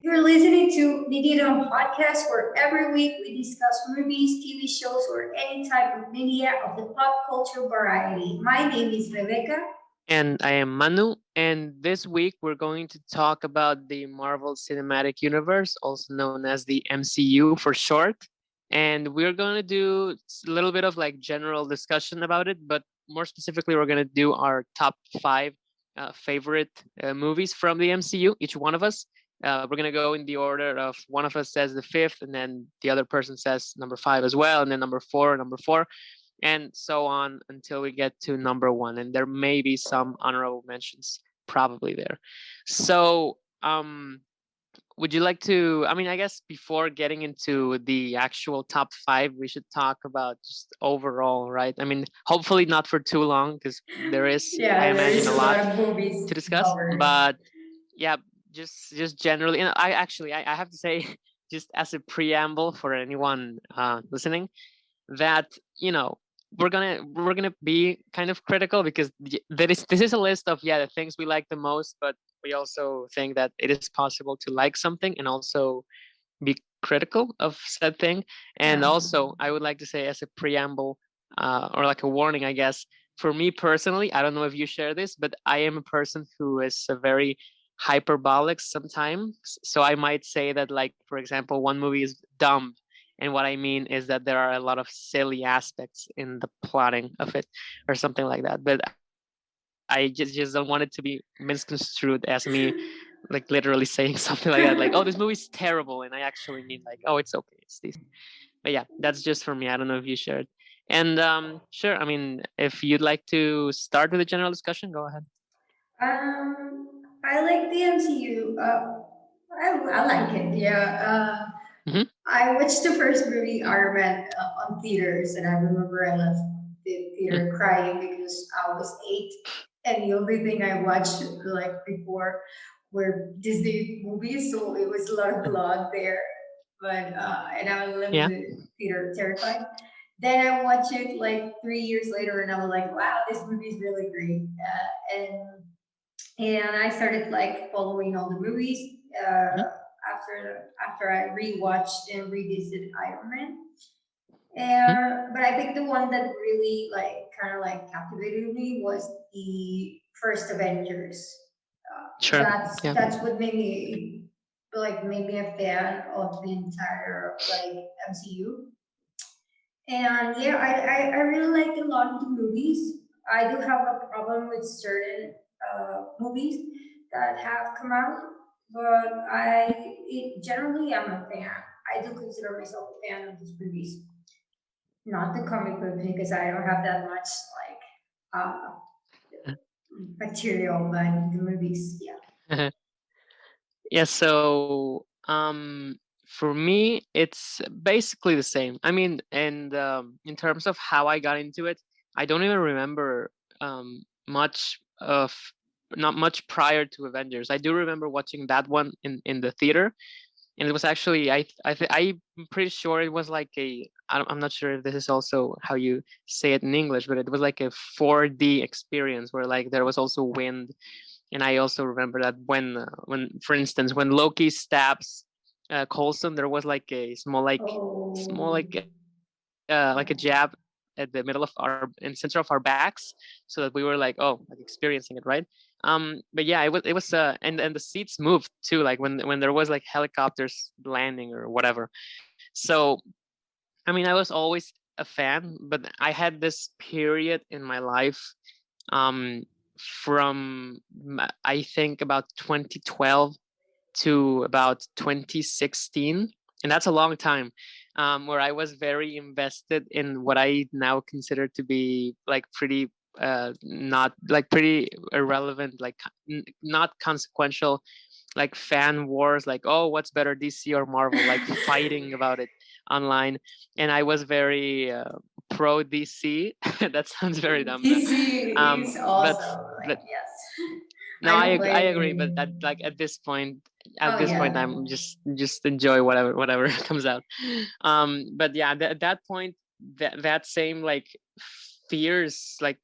You're listening to MEDIADOM podcast, where every week we discuss movies, TV shows, or any type of media of the pop culture variety. My name is Rebecca. And I am Manu. And this week we're going to talk about the Marvel Cinematic Universe, also known as the MCU for short. And we're going to do a little bit of like general discussion about it, but more specifically, we're going to do our top five favorite movies from the MCU, each one of us. We're going to go in the order of one of us says the fifth, and then the other person says number five as well, and then number four, and so on until we get to number one. And there may be some honorable mentions probably there. So, would you like to? I mean, I guess before getting into the actual top five, we should talk about just overall, right? I mean, hopefully not for too long because there is, I Yeah, there imagine, is a a lot lot of movies to to discuss. cover. But yeah, just generally, and I actually, I have to say, just as a preamble for anyone listening, that you know we're gonna be kind of critical because this is a list of the things we like the most, but we also think that it is possible to like something and also be critical of said thing. And Yeah. also, I would like to say as a preamble or like a warning, I guess, for me personally, I don't know if you share this, but I am a person who is a very hyperbolic sometimes. So I might say that, like, for example, one movie is dumb. And what I mean is that there are a lot of silly aspects in the plotting of it or something like that. But I just don't want it to be misconstrued as me like literally saying something like that, like, oh, this movie's terrible. And I actually mean like, oh, it's okay, it's decent. But yeah, that's just for me. I don't know if you shared. And sure, I mean, if you'd like to start with a general discussion, go ahead. I like the MCU. I like it. Yeah. Hmm. I watched the first movie Iron Man on theaters, and I remember I left the theater crying because I was 8, and the only thing I watched like before were Disney movies, so it was a lot of blood there. But and I left Yeah. the theater terrified. Then I watched it like 3 years later, and I was like, "Wow, this movie is really great." And I started like following all the movies after I rewatched and revisited Iron Man. Hmm. But I think the one that really like kind of like captivated me was the first Avengers. Sure. Yeah. That's what made me a fan of the entire like MCU. And yeah, I really liked a lot of the movies. I do have a problem with certain movies that have come out, but generally I'm a fan. I do consider myself a fan of these movies, not the comic book because I don't have that much like material, but the movies, yeah. Yeah, so for me it's basically the same. I mean, and in terms of how I got into it, I don't even remember much of not much prior to Avengers. I do remember watching that one in the theater, and it was actually I'm pretty sure it was like I'm not sure if this is also how you say it in English, but it was like a 4D experience where like there was also wind. And I also remember that when for instance when Loki stabs Coulson, there was like a small Oh, like a jab at the middle of our in center of our backs, so that we were like, oh, like experiencing it, right? But yeah, it was and the seats moved too, like when there was like helicopters landing or whatever. So I mean, I was always a fan, but I had this period in my life um, from I think about 2012 to about 2016, and that's a long time, where I was very invested in what I now consider to be like pretty not like pretty irrelevant, like not consequential, like fan wars, like, oh, what's better, DC or Marvel, like fighting about it online. And I was very pro DC. That sounds very dumb now. DC is But awesome. Like but yes, no, I don't I blame agree. But you. that like Oh at this point yeah. I'm just enjoy whatever comes out. But yeah, at that point, that same like fierce like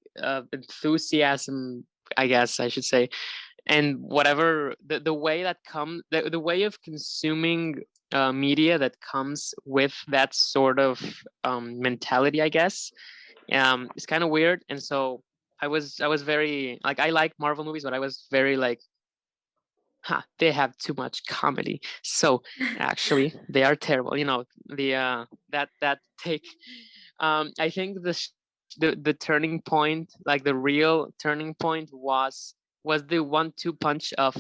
enthusiasm, I guess I should say, and whatever the way that comes, the way of consuming media that comes with that sort of mentality, I guess, is kind of weird. And so I was very like, I like Marvel movies, but I was very like, they have too much comedy. So actually, they are terrible. The that take. I think the turning point, like the real turning point, was the 1-2 punch of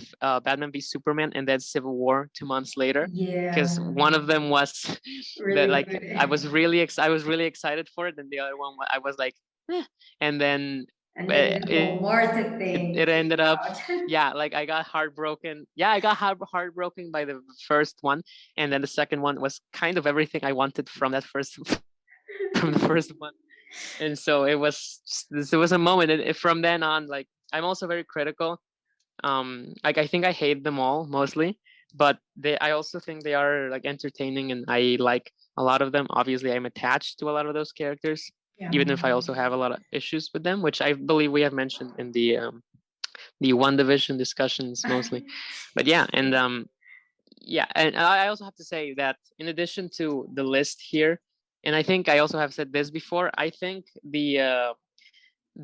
Batman v Superman and then Civil War 2 months later, because Yeah, one of them was that, really like, good. I was really excited for it, and the other one I was like, and then And then you it, got more to it think ended up, about. yeah, like I got heartbroken. Yeah, I got heartbroken by the first one, and then the second one was kind of everything I wanted from that first from the first one. And so there was a moment, and from then on, like, I'm also very critical. Like, I think I hate them all mostly, but I also think they are like entertaining, and I like a lot of them. Obviously, I'm attached to a lot of those characters, Yeah. even if I also have a lot of issues with them, which I believe we have mentioned in the One Division discussions mostly. But yeah, and yeah, and I also have to say that in addition to the list here, and I think I also have said this before, I think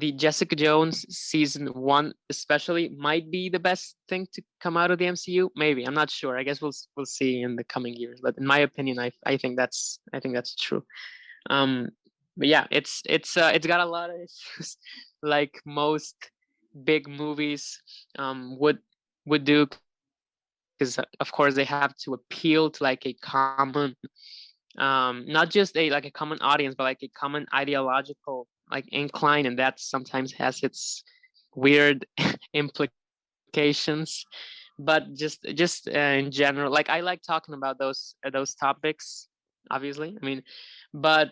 the Jessica Jones season 1 especially might be the best thing to come out of the MCU. Maybe, I'm not sure. I guess we'll see in the coming years. But in my opinion, I think that's true. Um, but yeah, it's got a lot of issues, like most big movies would do, because of course they have to appeal to like a common, not just a like a common audience, but like a common ideological like incline, and that sometimes has its weird implications. But just in general, like, I like talking about those topics, obviously, I mean, but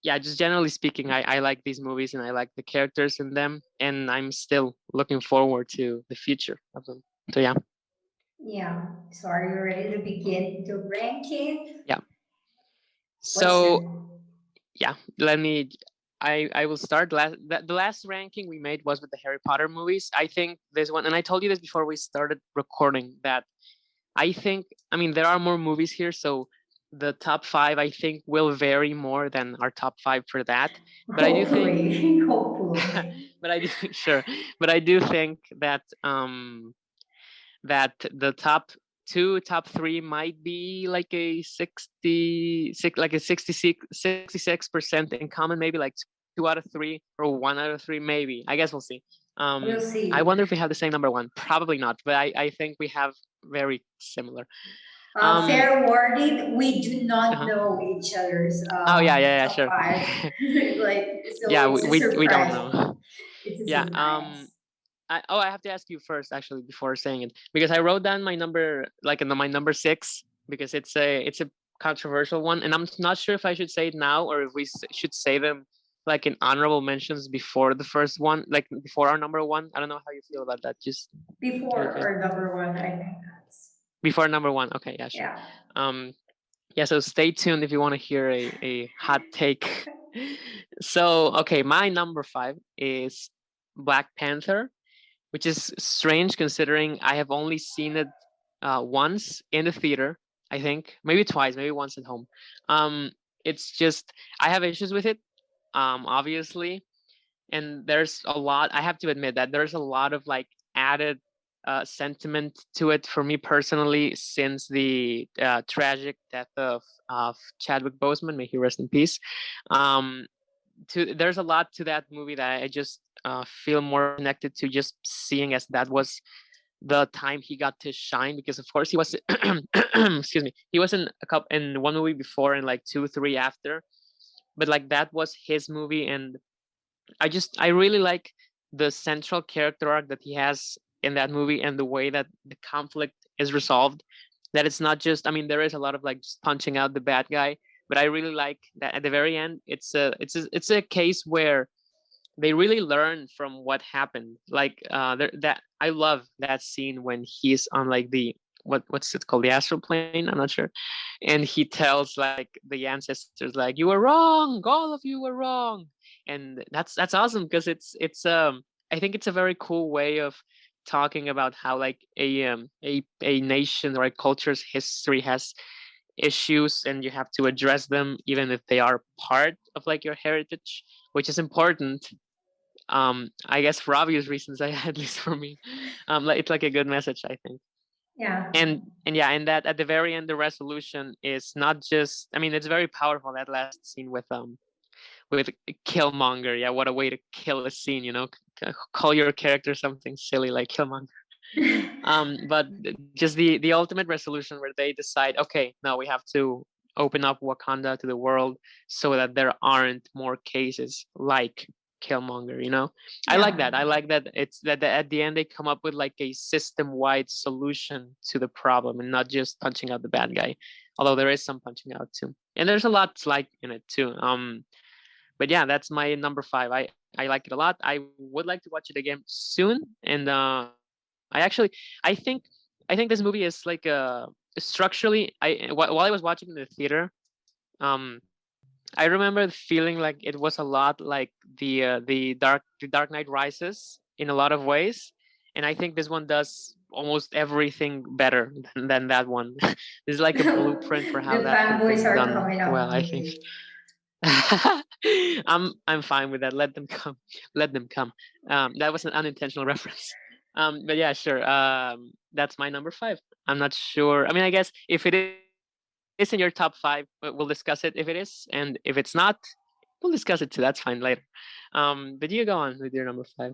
yeah, just generally speaking, I like these movies, and I like the characters in them, and I'm still looking forward to the future of them. So yeah. Yeah. So are you ready to begin the ranking? Yeah. What's So your yeah, let me, I will start. The last ranking we made was with the Harry Potter movies. I think this one, and I told you this before we started recording, that I think, I mean, there are more movies here, so the top 5 I think will vary more than our top 5 for that. But I do think hopefully, hopefully. but I do sure, but I do think that the top 3 might be like a 66, like a 66% in common, maybe like 2 out of 3 or 1 out of 3, maybe. I guess we'll see. We'll I see. wonder if we have the same number one. Probably not, but I think we have very similar. Fair warning, we do not Uh-huh. know each other's Oh yeah, yeah, yeah, top sure. five. Like, so Yeah, it's a we don't surprise. know. It's a Yeah. surprise. I have to ask you first, actually, before saying it, because I wrote down my number, like, in my number 6, because it's a controversial one, and I'm not sure if I should say it now or if we should say them like in honorable mentions before the first one, like before our number 1. I don't know how you feel about that. Just how you Before feel our number one, I think that's before number 1. Okay, yeah, sure. yeah. Um, yeah, so stay tuned if you want to hear a hot take. So okay, my number 5 is Black Panther, which is strange considering I have only seen it once in the theater. I think maybe twice, maybe once at home. It's just, I have issues with it, obviously, and there's a lot. I have to admit that there's a lot of like added sentiment to it for me personally, since the tragic death of Chadwick Boseman, may he rest in peace. Um, there's a lot to that movie that I just feel more connected to, just seeing as that was the time he got to shine, because of course he was excuse me, he was in a couple, in one movie before and like 2 3 after, but like that was his movie. And I really like the central character arc that he has in that movie, and the way that the conflict is resolved, that it's not just, I mean, there is a lot of like just punching out the bad guy, but I really like that at the very end it's a case where they really learn from what happened. Like that I love that scene when he's on like the what's it called, the astral plane, I'm not sure, and he tells like the ancestors like, you were wrong, all of you were wrong. And that's awesome, because it's I think it's a very cool way of talking about how like a nation or a culture's history has issues and you have to address them even if they are part of like your heritage, which is important. I guess for obvious reasons, I at least for me, like it's like a good message, I think. Yeah. And yeah, and that at the very end the resolution is not just, I mean, it's very powerful, that last scene with Killmonger. Yeah, what a way to kill a scene, you know. Call your character something silly like Killmonger. But just the ultimate resolution where they decide, okay, no, we have to open up Wakanda to the world so that there aren't more cases like Killmonger, you know. I like Yeah. that. I like that it's that at the end they come up with like a system-wide solution to the problem and not just punching out the bad guy. Although there is some punching out too. And there's a lot to like in it too. But yeah, that's my number 5. I like it a lot. I would like to watch it again soon. And I think this movie is like structurally. While I was watching in the theater, um, I remember feeling like it was a lot like the Dark Knight Rises in a lot of ways, and I think this one does almost everything better than that one. This is like a blueprint for how The that could have fanboys been are done coming up well, I think. quickly. I'm fine with that. Let them come. Let them come. That was an unintentional reference. But yeah, sure. That's my number 5. I'm not sure. I mean, I guess if it is in your top 5, we'll discuss it if it is, and if it's not, we'll discuss it too. That's fine later. But you go on with your number 5.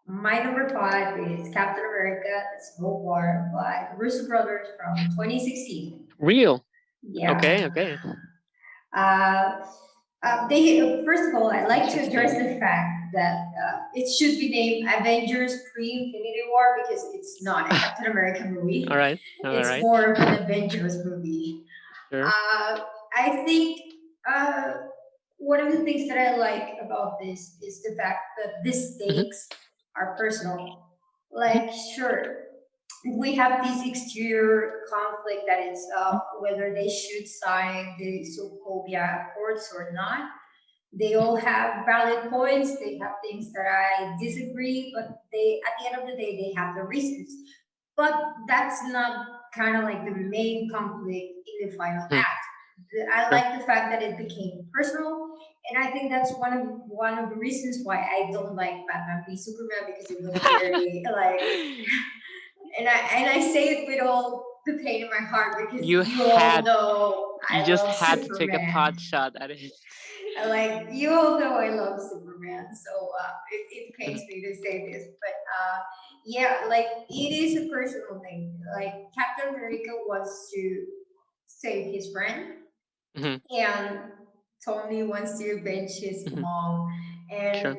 My number 5 is Captain America: Civil War by the Russo brothers from 2016. Real. Yeah. Okay. Uh, they first of all, I like to address Interesting. the fact that it should be named Avengers Pre-Infinity War because it's not a Captain America All movie. right. All It's right. more of an Avengers movie. Sure. I think uh, one of the things that I like about this is the fact that the Hmm. stakes are personal. Hmm. Like, sure, we have this exterior conflict that is whether they should sign the Sokovia Accords or not. They all have valid points. They have things that I disagree, but they, at the end of the day, they have the reasons. But that's not kind of like the main conflict in the final Hmm. act. I Sure. like the fact that it became personal, and I think that's one of the reasons why I don't like Batman v Superman because it was very like, and I say it with all the pain in my heart because you you all had know you I just love had to take a Superman. pot shot at it. And like you all know I love Superman, so it pains me to say this, but yeah, like it is a personal thing. Like Captain America wants to save his friend, Hmm. and Tony wants to avenge his Hmm. mom. And Sure.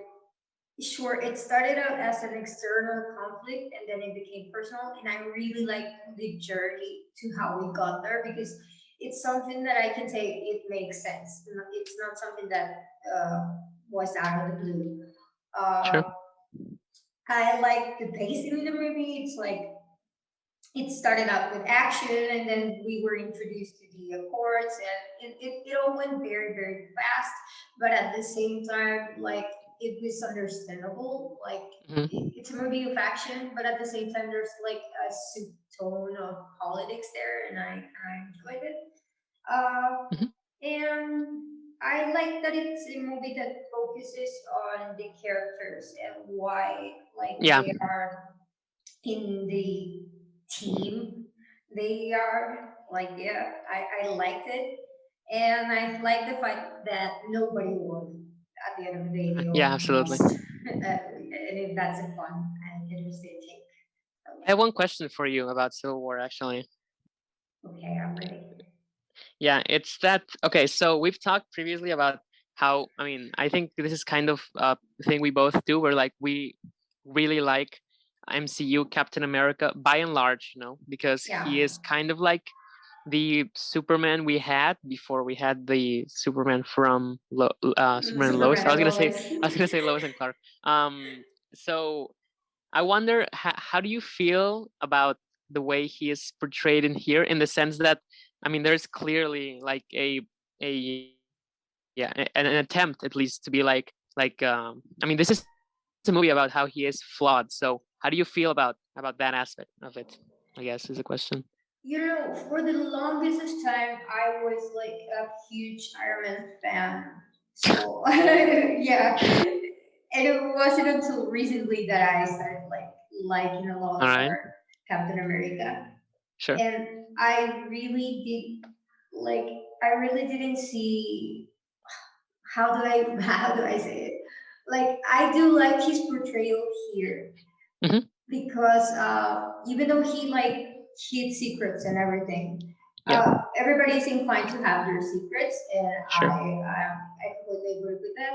sure, it started out as an external conflict and then it became personal. And I really like the journey to how we got there because it's something that I can say it makes sense. It's not something that was out of the blue. Sure. Uh, I like the pacing in the movie. It's like it started out with action and then we were introduced to the accords and it all went very very fast, but at the same time like it was understandable, like Hmm. it's a movie of action but at the same time there's like a subtone of politics there and I enjoyed it. uh, Hmm. and I like that it's a movie that focuses on the characters and why like Yeah. they are in the team. They are like, yeah, I liked it. And I like the fact that nobody won. At the end of the day, they Yeah. all Absolutely. lost. And that's a fun and interesting take. So, I have one question for you about Civil War, actually. yeah. Okay, I'm ready. Yeah, it's that. Okay, so we've talked previously about how, I mean, I think this is kind of a thing we both do, where like we really like MCU Captain America by and large, you know, because Yeah. he is kind of like the Superman we had before we had the Superman from Superman and Lois. Superman and Lois. I was gonna say Lois and Clark. So I wonder how do you feel about the way he is portrayed in here, in the sense that, I mean, there's clearly like an attempt at least to be like I mean, this is a movie about how he is flawed. So How do you feel about that aspect of it, I guess, is a question. For the longest of time, I was like a huge Iron Man fan. So yeah, and it wasn't until recently that I started like liking a All lot right. more Captain America. Sure. And I really like I really didn't see how do I say it? Like I do like his portrayal here Hmm. because even though he like hid secrets and everything, Yeah. everybody's inclined to have their secrets, and Sure. I completely agree with that.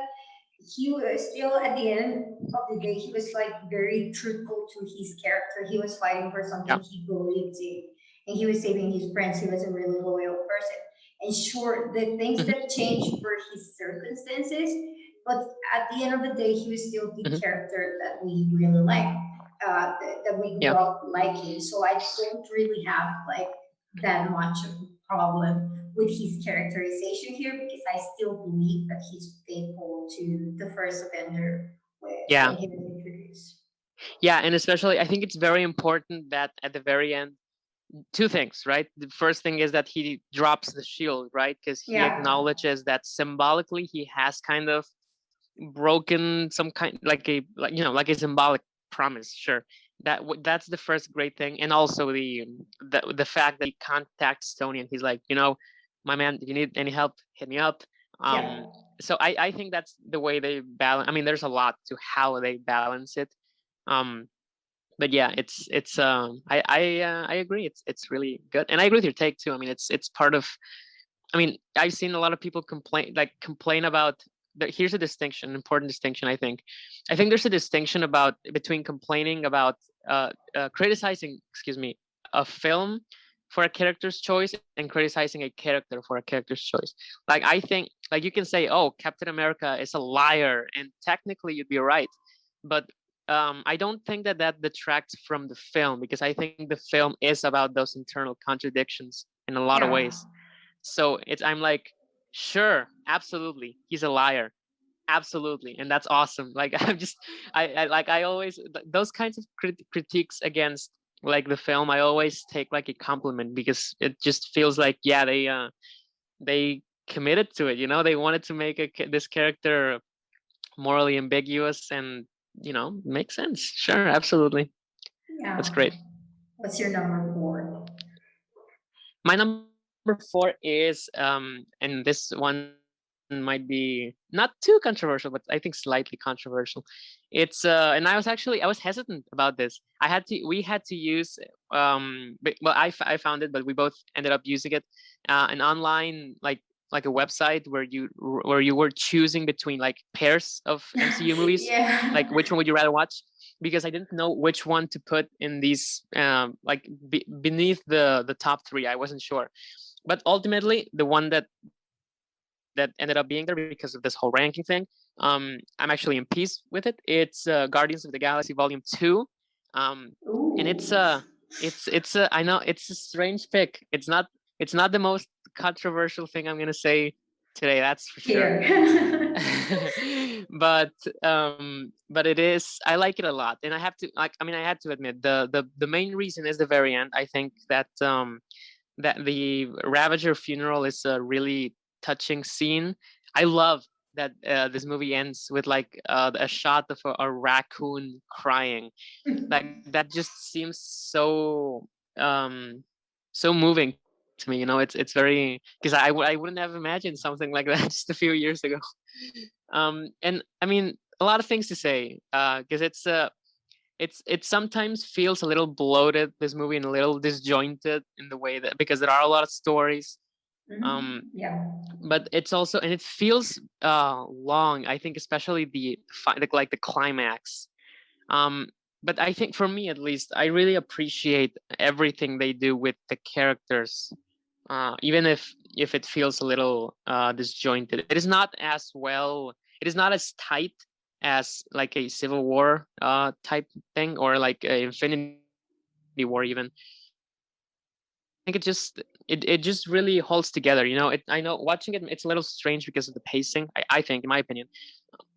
He was still at the end of the day, he was like very truthful to his character. He was fighting for Yeah. something he believed in, and he was saving his friends. He was a really loyal person. And sure, the things Hmm. that changed were his circumstances, but at the end of the day, he was still the Hmm. character that we really like, that we grew Yeah. up liking. So I don't really have like that much of a problem with his characterization here because I still believe that he's faithful to the first Avenger Yeah. when he was introduced. Yeah, and especially I think it's very important that at the very end, two things, right? The first thing is that he drops the shield, right? Because he Yeah, acknowledges that symbolically he has kind of broken some kind, like a symbolic promise. Sure, that's the first great thing, and also the fact that he contacts Tony and he's like, my man, if you need any help, hit me up. yeah, Um, so I think that's the way they balance. I mean, there's a lot to how they balance it. Um, but yeah, I agree. It's really good, and I agree with your take too. I mean, it's part of. I mean, I've seen a lot of people complain about. Here's a distinction, an important distinction. I think there's a distinction between complaining about criticizing, excuse me, a film for a character's choice and criticizing a character for a character's choice. Like I think, like you can say, oh, Captain America is a liar, and technically you'd be right, but I don't think that detracts from the film because I think the film is about those internal contradictions in a lot of yeah, ways. So I'm like, sure, absolutely, he's a liar, absolutely, and that's awesome. Like I always those kinds of critiques against like the film, I always take like a compliment because it just feels like, yeah, they committed to it. They wanted to make this character morally ambiguous and makes sense. Sure, absolutely, that's yeah. great. What's your number four? My number four is and this one might be not too controversial, but I think slightly controversial. It's and I was hesitant about this. We had to use I found it, but we both ended up using it, an online like a website where you were choosing between like pairs of MCU movies, like Yeah, which one would you rather watch, because I didn't know which one to put in these like beneath the top three. I wasn't sure, but ultimately the one that ended up being there because of this whole ranking thing, I'm actually in peace with it. It's Guardians of the Galaxy Volume 2. And ooh, I know it's a strange pick. It's not the most controversial thing I'm gonna say today, that's for sure. here. but but it is, I like it a lot, and I had to admit the main reason is the very end. I think that the Ravager funeral is a really touching scene. I love that this movie ends with like a shot of a raccoon crying. Like that just seems um, so moving to me. It's very, because I wouldn't have imagined something like that just a few years ago. And I mean, a lot of things to say because it sometimes feels a little bloated, this movie, and a little disjointed in the way that, because there are a lot of stories, um Yeah, but it's also, and it feels long, I think, especially like the climax. um but I think for me at least, I really appreciate everything they do with the characters, even if it feels a little disjointed. It is not as well, it is not as tight as like a Civil War type thing, or like a Infinity War even. But it just really holds together. I know watching it, it's a little strange because of the pacing. I think, in my opinion,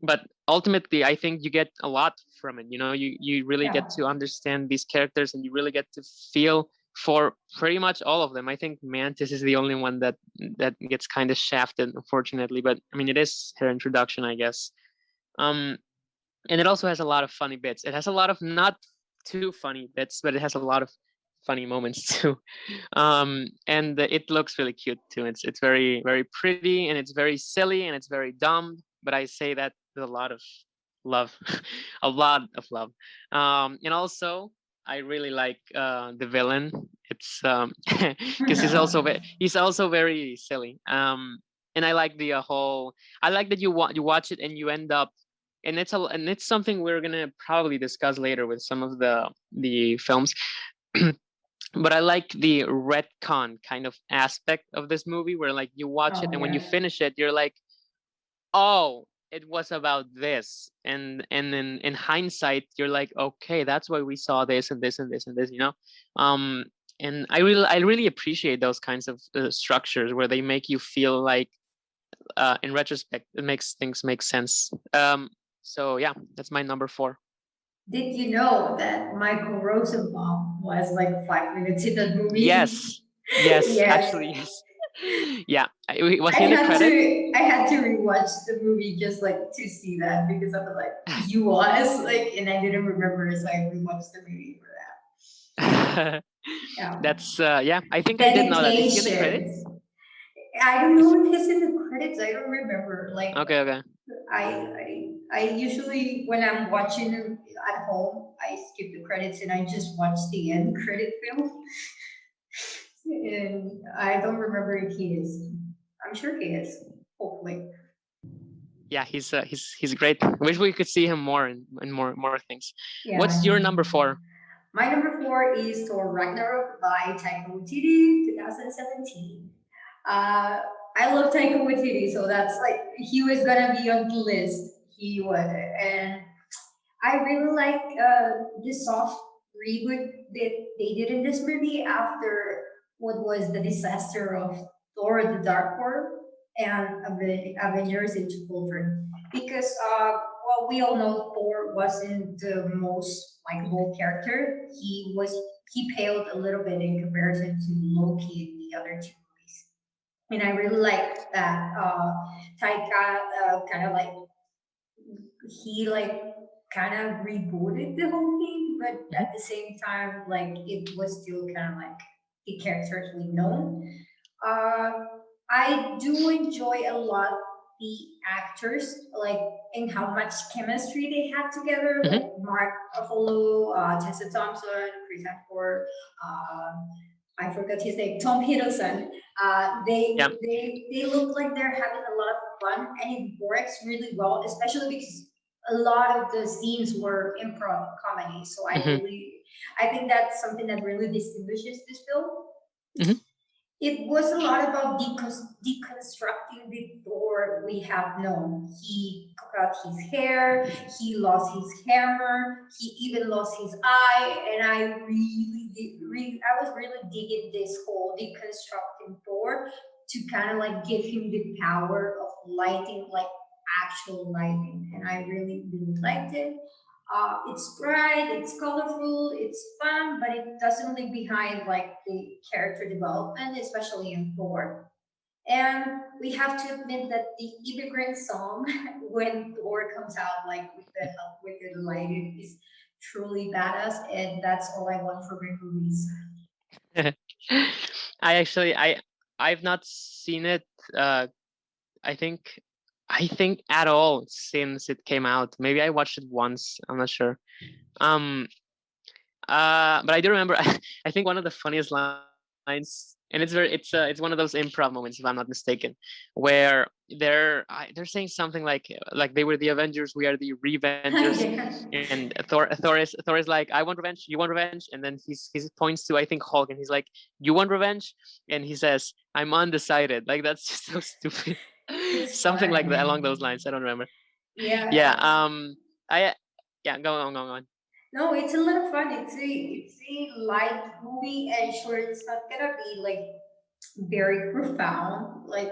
but ultimately, I think you get a lot from it. You really get Yeah. to understand these characters, and you really get to feel for pretty much all of them. I think Mantis is the only one that gets kind of shafted, unfortunately. But I mean, it is her introduction, I guess. Um, and it also has a lot of funny bits. It has a lot of not too funny bits, but it has a lot of funny moments too. And it looks really cute too. It's very, very pretty, and it's very silly, and it's very dumb. But I say that with a lot of love, a lot of love. And also, I really like the villain. It's because he's also very silly. And I like the whole. I like that you watch it and you end up, and it's something we're gonna probably discuss later with some of the films. But I like the retcon kind of aspect of this movie, where like you watch it Oh and when you yeah. finish it, you're like, oh, it was about this, and then in hindsight, you're like, okay, that's why we saw this and this and this and this. Um, and I really appreciate those kinds of structures where they make you feel like, in retrospect, it makes things make sense. So yeah, that's my number four. Did you know that Michael Rosenbaum was like 5 minutes in the movie? Yes, yes, Yes. actually, yes. Yeah, was he in the credits? I had to rewatch the movie just like to see that because I was like, he was like, and I didn't remember, so I rewatched the movie for that. Yeah. That's yeah. I think I did know that. Is he in the credits? Dedication. I don't know if he's in the credits. I don't remember. Like Okay, okay. I usually when I'm watching them at home, I skip the credits and I just watch the end credit film. And I don't remember if he is. I'm sure he is. Hopefully. Yeah, he's great. Wish we could see him more in more things. What's Yeah. your number four? My number four is Thor Ragnarok by Taika Waititi, 2017. Uh, I love Taika Waititi, so that's like he was gonna be on the list. He was, and I really like the soft reboot that they did in this movie after what was the disaster of Thor: The Dark World and Avengers: Age of Ultron. Because well, we all know Thor wasn't the most likable character. He paled a little bit in comparison to Loki and the other two movies. And I really like that Taika kind of like he like kind of rebooted the whole thing, but Mhm. at the same time, like it was still kind of like the characters we know. Uh, I do enjoy a lot the actors, like and how much chemistry they had together, like Mhm. Mark Ruffalo, Tessa Thompson, Chris Hemsworth, uh, I forgot his name, Tom Hiddleston. Yeah. They look like they're having a lot of fun, and it works really well, especially because a lot of the scenes were improv comedy. So Mhm. I think that's something that really distinguishes this film. Mhm. It was a lot about deconstructing the Thor we have known. He cut his hair, he lost his hammer, he even lost his eye, and I was really digging this whole deconstructing Thor to kind of like give him the power of lighting, like actual lighting, and I really liked it. It's bright, it's colorful, it's fun, but it doesn't leave behind like the character development, especially in Thor. And we have to admit that the immigrant song, when Thor comes out, like with the help with the lighting, is truly badass, and that's all I want from my movies. I've not seen it. Uh, I think I think at all since it came out. Maybe I watched it once. I'm not sure. Um, but I do remember. I think one of the funniest lines, and it's one of those improv moments, if I'm not mistaken, where they're saying something like they were the Avengers, we are the Revengers, Yeah, and Thor is like, I want revenge, you want revenge, and then he points to, I think, Hulk, and he's like, you want revenge, and he says, I'm undecided. Like, that's just so stupid. it's Something like that fun. along those lines. I don't remember. Yeah. Yeah, I yeah. Go on. Go on. No, it's a lot of fun. It's a light movie, and sure, it's not gonna be like very profound, like,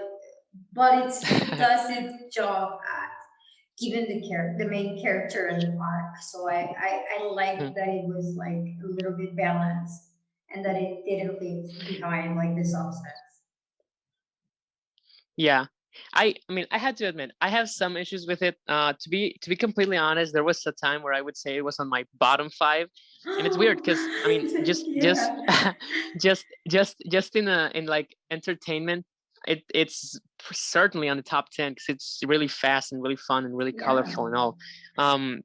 but it does its job at giving the main character an arc. So I like that it was like a little bit balanced, and that it didn't leave behind like the substance. Yeah. I mean, I had to admit, I have some issues with it. To be completely honest, there was a time where I would say it was on my bottom five, and it's weird because I mean, just Yeah. just in like entertainment, it's certainly on the top 10 because it's really fast and really fun and really Yeah. colorful and all. Um,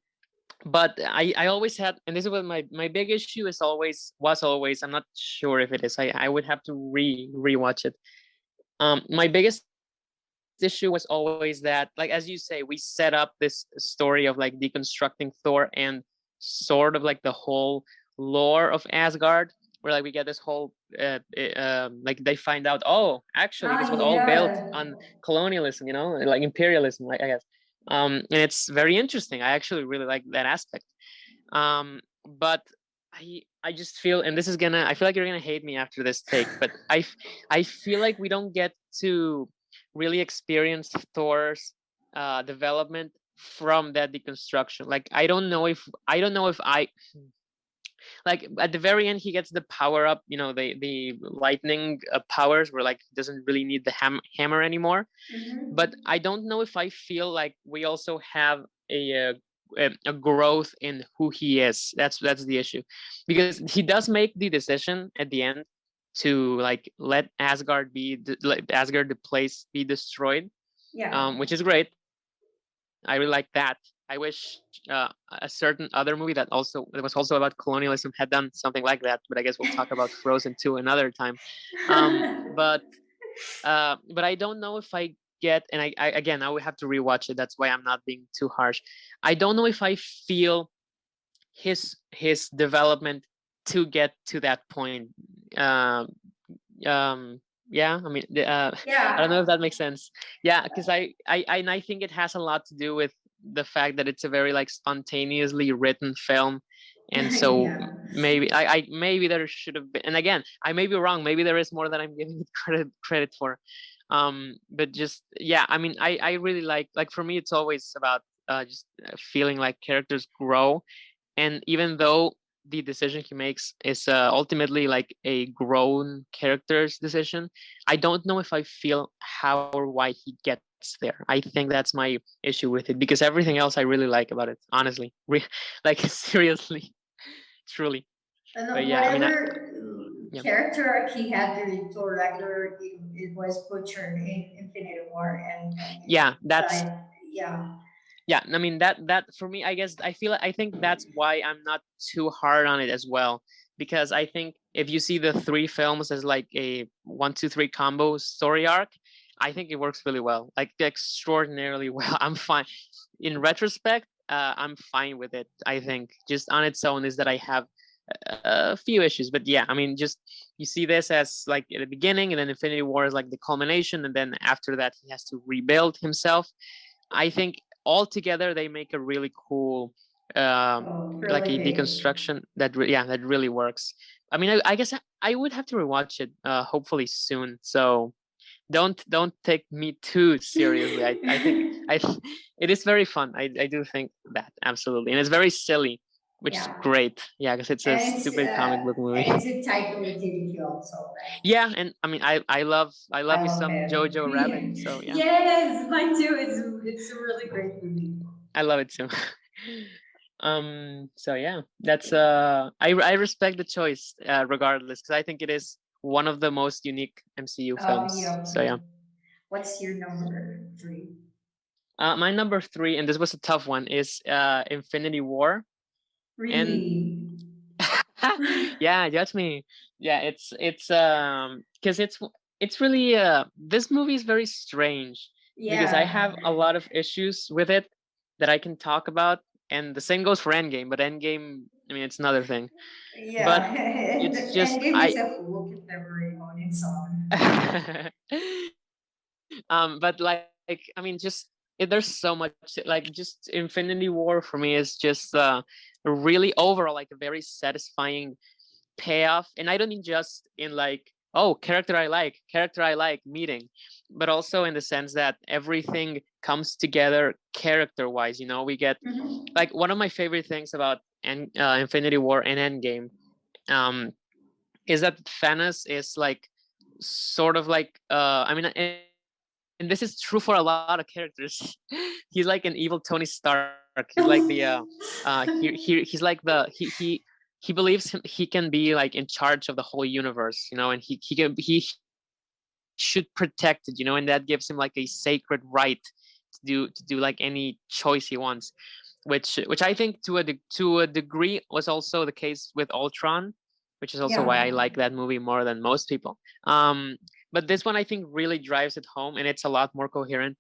but I always had, and this is what my big issue is always was always. I'm not sure if it is. I would have to rewatch it. My biggest issue was always that, like as you say, we set up this story of like deconstructing Thor and sort of like the whole lore of Asgard, where like we get this whole like they find out, oh, actually this was Ah, all built yeah. on colonialism, like imperialism, like I guess. And it's very interesting. I actually really like that aspect. But I just feel, and this is gonna, I feel like you're gonna hate me after this take, but I feel like we don't get to really experience Thor's development from that deconstruction. Like I don't know if I like at the very end he gets the power up, the lightning powers where like he doesn't really need the hammer anymore. Mm-hmm. But I don't know if I feel like we also have a growth in who he is. That's the issue, because he does make the decision at the end to like let let Asgard the place be destroyed, Yeah. which is great. I really like that. I wish a certain other movie that was also about colonialism had done something like that. But I guess we'll talk about Frozen 2 another time. But I don't know if I get, and I again I would have to rewatch it. That's why I'm not being too harsh. I don't know if I feel his development to get to that point. Um, yeah, I mean, I don't know if Yeah. that makes sense. Yeah, because and I think it has a lot to do with the fact that it's a very like spontaneously written film, and so Yeah. maybe there should have been, and again I may be wrong, maybe there is more than I'm giving it credit for. But just yeah, I mean, I really like for me it's always about just feeling like characters grow, and even though the decision he makes is ultimately like a grown character's decision, I don't know if I feel how or why he gets there. I think that's my issue with it, because everything else I really like about it, honestly. Like seriously, truly. But And yeah, I mean, whatever yeah, character arc he had during Thor Ragnarok, it was butchered in Infinity War, and yeah, it that's died. Yeah. yeah, I mean, that for me, I guess I think that's why I'm not too hard on it as well, because I think if you see the three films as like a 1 2 3 combo story arc, I think it works really well, like extraordinarily well. I'm fine in retrospect. I'm fine with it. I think just on its own is that I have a few issues, but yeah, I mean, just you see this as like at the beginning, and then Infinity War is like the culmination, and then after that he has to rebuild himself. I think altogether they make a really cool, Oh, like really a big. deconstruction yeah, that really works. I mean, I guess I would have to rewatch it, hopefully soon. So don't take me too seriously. I think I it is very fun. I do think that absolutely, and it's very silly, which is Yeah. great. Yeah, because it's a stupid comic book movie. And it's a title with TV also, right? Yeah, and I mean, I love I me love some it. Jojo Rabbit. So yeah, Yes, mine too. It's a really great movie. I love it too. So yeah, that's I respect the choice, regardless, because I think it is one of the most unique MCU films. Yeah. So yeah. What's your number three? My number three, and this was a tough one, is Infinity War. And Really? yeah, judge me. Yeah, it's because it's really this movie is very strange, because I Yeah. have a lot of issues with it that I can talk about, and the same goes for Endgame. But Endgame, I mean, it's another thing. But Yeah. And it's just Endgame is I a whole category on its own. but like, I mean, just there's so much, like, just Infinity War for me is just really overall like a very satisfying payoff. And I don't mean just in like, oh, character I like meeting, but also in the sense that everything comes together character wise. You know, we get Mhm. like one of my favorite things about Infinity War and Endgame um, is that Thanos is like sort of like I mean, and this is true for a lot of characters. He's like an evil Tony Stark. He's like the he's like he believes he can be like in charge of the whole universe, you know, and he should protect it, you know, and that gives him like a sacred right to do like any choice he wants, which I think to a degree was also the case with Ultron, which is also why I Yeah. like that movie more than most people. But this one I think really drives it home, and it's a lot more coherent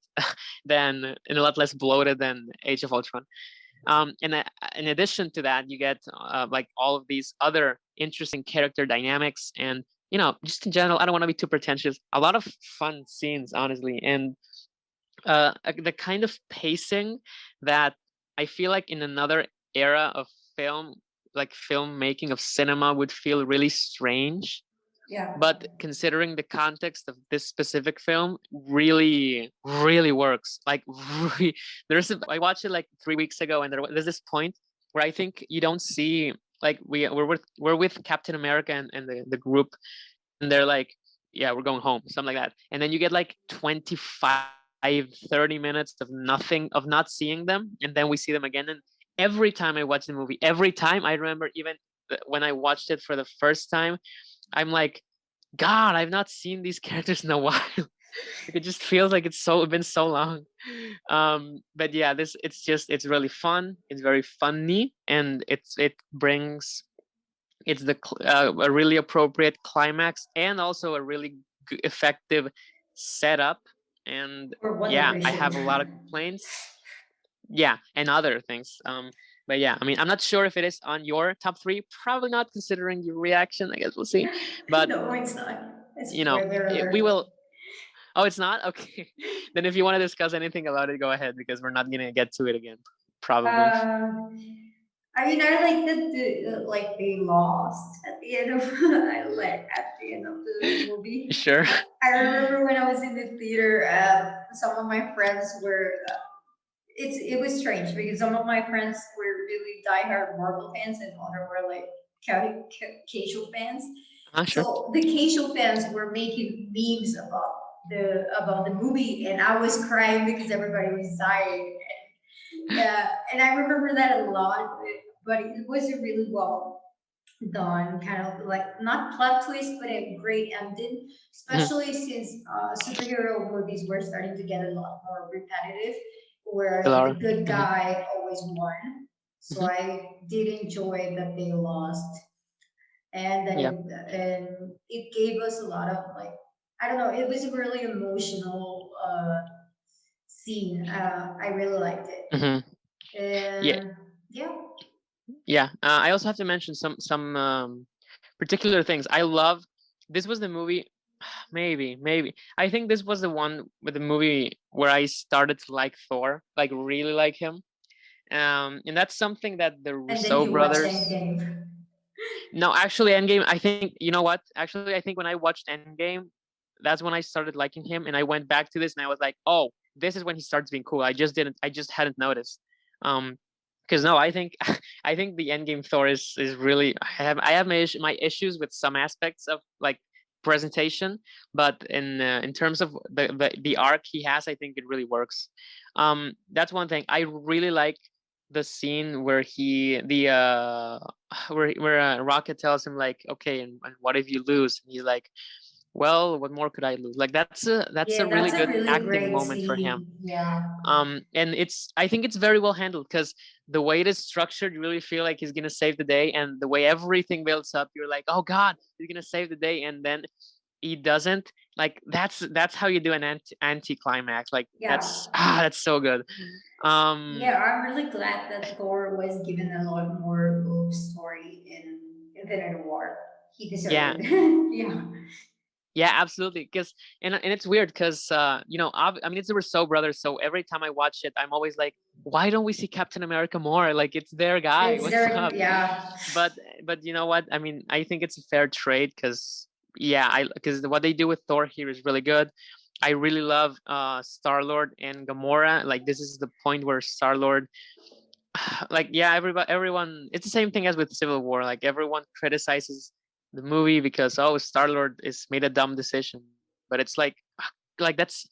than and a lot less bloated than Age of Ultron. And in addition to that, you get like all of these other interesting character dynamics, and you know, just in general, I don't want to be too pretentious. A lot of fun scenes, honestly, and the kind of pacing that I feel like in another era of film, like filmmaking of cinema, would feel really strange. Yeah. But considering the context of this specific film, really works. Like, I watched it like 3 weeks ago, and there's this point where I think you don't see like we're with Captain America and the group, and they're like, yeah, we're going home, something like that, and then you get like 25-30 minutes of nothing, of not seeing them, and then we see them again. And every time I watch the movie, every time I remember, even when I watched it for the first time, I'm like, God, I've not seen these characters in a while. Like, it just feels like it's been so long. But yeah, this it's really fun. It's very funny, and it brings it's a really appropriate climax, and also a really effective setup. And For yeah, I WandaVision. have a lot of complaints. Yeah, and other things. But yeah, I mean, I'm not sure if it is on your top three. Probably not, considering your reaction. I guess we'll see. But No, it's not. It's you know, spoiler we alert. will. Oh, it's not okay. Then if you want to discuss anything about it, go ahead, because we're not gonna get to it again. Probably. Um, I mean, I like that like they lost at the end of I like at the end of the movie. Sure. I remember when I was in the theater, some of my friends were. It was strange because some of my friends were really diehard Marvel fans and other were like casual fans. Sure. So the casual fans were making memes about the movie, and I was crying because everybody was dying. And I remember that a lot, but it was a really well done, kind of like not plot twist, but a great ending. Mhm. Especially since superhero movies were starting to get a lot more repetitive, where the Pilar. good Hmm. guy always won. So Hmm. I did enjoy that they lost, and Yeah. it gave us a lot of like I don't know. It was a really emotional scene. I really liked it, Hmm. Yeah. and yeah. Yeah. I also have to mention some particular things. I love. This was the movie. Maybe. I think this was the one with the movie where I started to like Thor, like really like him. And that's something that the And then Russo you watch brothers. Endgame. No, actually, Endgame. I think you know what. Actually, I think when I watched Endgame, that's when I started liking him, and I went back to this, and I was like, oh, this is when he starts being cool. I just hadn't noticed. Um, because no, I think I think the Endgame Thor is really. I have my issues with some aspects of like presentation, but in terms of the arc he has, I think it really works. That's one thing I really like, the scene where he the where Rocket tells him like, okay, and what if you lose? And he's like, well, what more could I lose? Like that's a Yeah, really that's a good really acting great moment for him. scene. Yeah. And I think it's very well handled, because the way it is structured, you really feel like he's gonna save the day, and the way everything builds up, you're like, oh God, he's gonna save the day, and then he doesn't. Like that's how you do an anti climax. Like Yeah. that's so good. Yeah, Um, I'm really glad that Thor was given a lot more love story in Infinite War. He yeah, deserved it. Yeah. Yeah, absolutely. Because and it's weird because I mean, it's the Rousseau brothers. So every time I watch it, I'm always like, why don't we see Captain America more? Like it's their guy. It's What's their, up? yeah. But you know what? I mean, I think it's a fair trade because yeah, I because what they do with Thor here is really good. I really love Star Lord and Gamora. Like this is the point where Star Lord, like yeah, everyone. It's the same thing as with Civil War. Like everyone criticizes the movie because oh, Star Lord is made a dumb decision, but it's like that's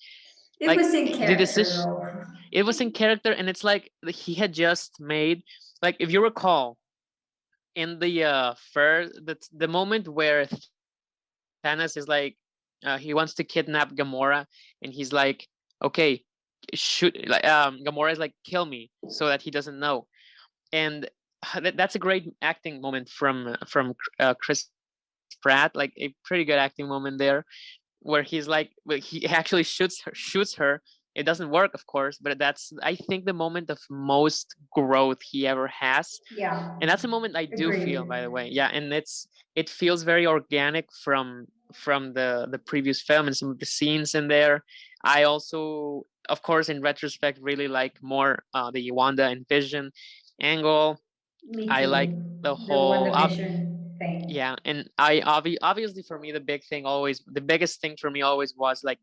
like It was in the decision. character though. It was in character, and it's like he had just made, like if you recall in the first the moment where Thanos is like he wants to kidnap Gamora, and he's like, okay, shoot, like Gamora is like, kill me so that he doesn't know. And that's a great acting moment from Chris Pratt, like a pretty good acting moment there, where he's like, well, he actually shoots her. It doesn't work, of course, but that's, I think, the moment of most growth he ever has. Yeah, And that's a moment I do feel, agreed. by the way. Yeah, and it feels very organic from the previous film and some of the scenes in there. I also, of course, in retrospect, really like more the Wanda and Vision angle. Me I like too. the The whole WandaVision thing. yeah, and obviously for me the biggest thing for me always was like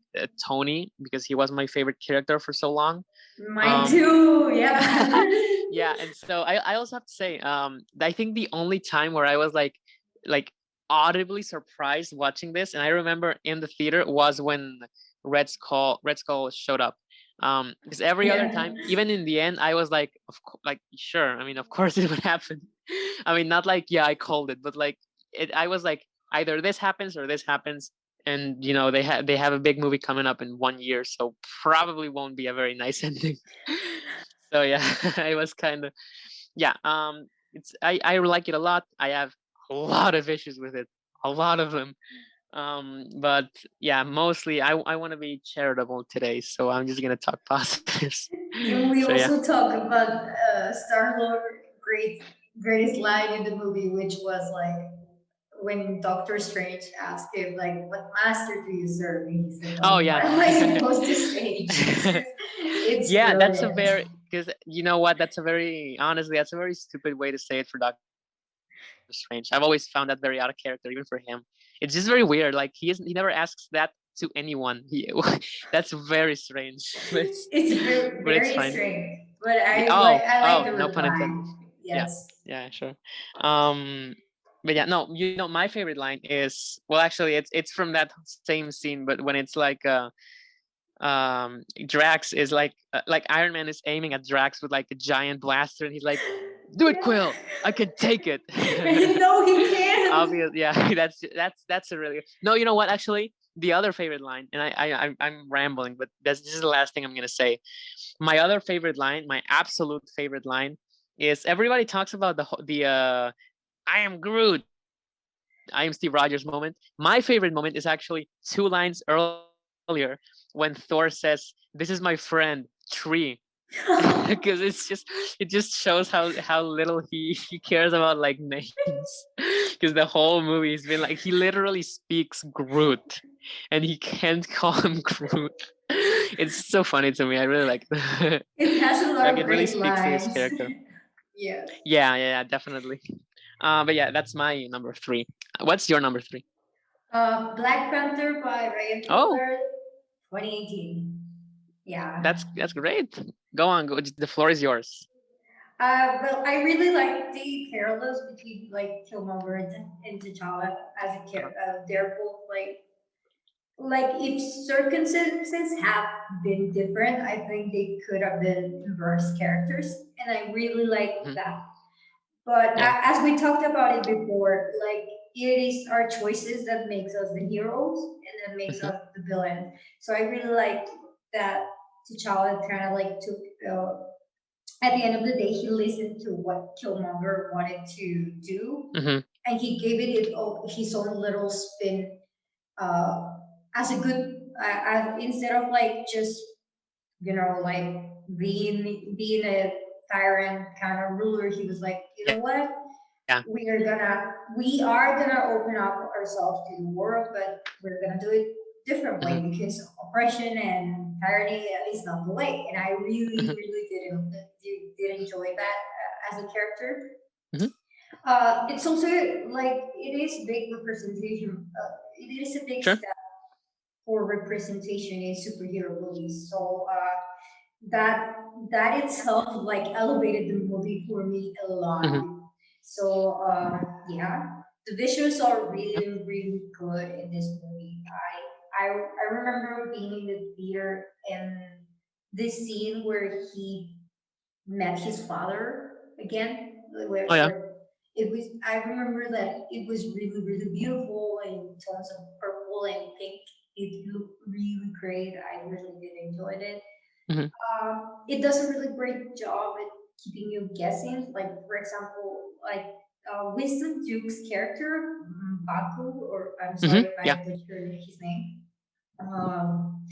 Tony, because he was my favorite character for so long. Mine um too. Yeah. yeah, and so I also have to say, I think the only time where I was like audibly surprised watching this, and I remember in the theater, was when Red Skull showed up. Because every other Yeah. time, even in the end, I was like, like sure, I mean, of course it would happen. I mean, not like yeah, I called it, but like I was like, either this happens or this happens. And they have a big movie coming up in 1 year, so probably won't be a very nice ending. So yeah, it was kind of, yeah. It's I like it a lot. I have a lot of issues with it, a lot of them. But yeah, mostly I want to be charitable today, so I'm just gonna talk positives. Can we So yeah. also talk about Star Lord greatest line in the movie, which was like when Doctor Strange asked him like, "What master do you serve?" And he said, Oh "Oh, what yeah. am I supposed to say?" Jesus, it's Yeah, that's a brilliant. very, because you know what? That's a very, honestly, that's a very stupid way to say it for Doctor Strange. I've always found that very out of character, even for him. It's just very weird. Like he never asks that to anyone. That's very strange, It's but it's very fine. strange, but Oh, I like oh, the no pun reply. intended. Yeah, Yes. yeah, sure. Um, but yeah, no, my favorite line is, well, actually, it's from that same scene, but when it's like Drax is like Iron Man is aiming at Drax with like a giant blaster, and he's like, "Do it, Yeah. Quill! I can take it." And he know he can. Obvious, yeah. That's a really, no. You know what? Actually, the other favorite line, and I'm rambling, but this is the last thing I'm gonna say. My other favorite line, my absolute favorite line, is everybody talks about the I am Groot, I am Steve Rogers moment. My favorite moment is actually 2 lines earlier when Thor says, "This is my friend, Tree." Because it just shows how little he cares about like names. Because the whole movie has been like, he literally speaks Groot and he can't call him Groot. It's so funny to me. I really like It has a lot like of it really great speaks to his lines. character. Yes. Yeah, definitely. But yeah, that's my number 3. What's your number 3? Black Panther by Ryan Oh, Coogler, 2018. Yeah. that's great. Go on, go. The floor is yours. Well, I really like the parallels between like Killmonger and T'Challa as a Uh-huh. character. They're both like if circumstances have been different, I think they could have been reverse characters, and I really like Mhm. that. But Yeah. as we talked about it before, like it is our choices that makes us the heroes and that makes Hmm. us the villain. So I really like that T'Challa kind of like took at the end of the day, he listened to what Killmonger wanted to do, Hmm. and he gave it his own little spin uh, as a good, instead of like just like being a tyrant kind of ruler. He was like, you Yeah. know what? we are gonna open up ourselves to the world, but we're gonna do it different way Mhm, because oppression and tyranny is not the way. And I really, mhm, really did enjoy that as a character. mhm. It's also like it is big representation. It is a big Sure. step for representation in superhero movies. So that that itself like elevated the movie for me a lot. Mhm, So yeah, the visuals are yeah. really really good in this movie. I remember being in the theater and this scene where he met his father again, Oh yeah. where it was. I remember that it was really really beautiful in tones of purple and pink. It looked really great. I really did enjoy it. Mhm. It does a really great job at keeping you guessing. Like for example, like Winston Duke's character, Baku, or I'm sorry Mhm. if I Yeah. butchered his name. Um,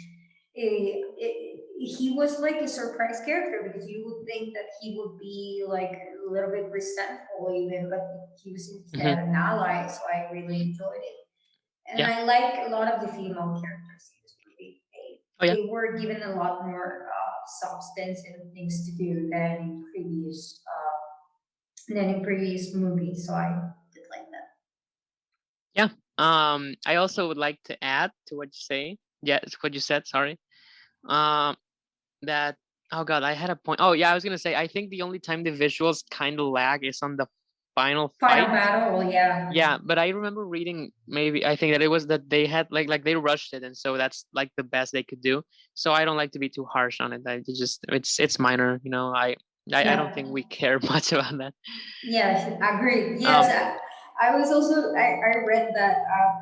he was like a surprise character because you would think that he would be like a little bit resentful even, but he was Mhm. instead an ally. So I really enjoyed it, and Yeah. I like a lot of the female characters in this movie. Oh yeah. They were given a lot more substance and things to do than in previous movies. So I did like that. Yeah. I also would like to add to what you say. Yeah, it's what you said. Sorry. Um, that. Oh God, I had a point. Oh yeah, I was gonna say. I think the only time the visuals kind of lag is on the final Final fight. battle, yeah, Yeah, but I remember reading maybe I think that it was that they had like they rushed it, and so that's like the best they could do. So I don't like to be too harsh on it. I just it's minor, you know. I don't yeah. think we care much about that. Yes, agreed. Yes, Um, I was also I read that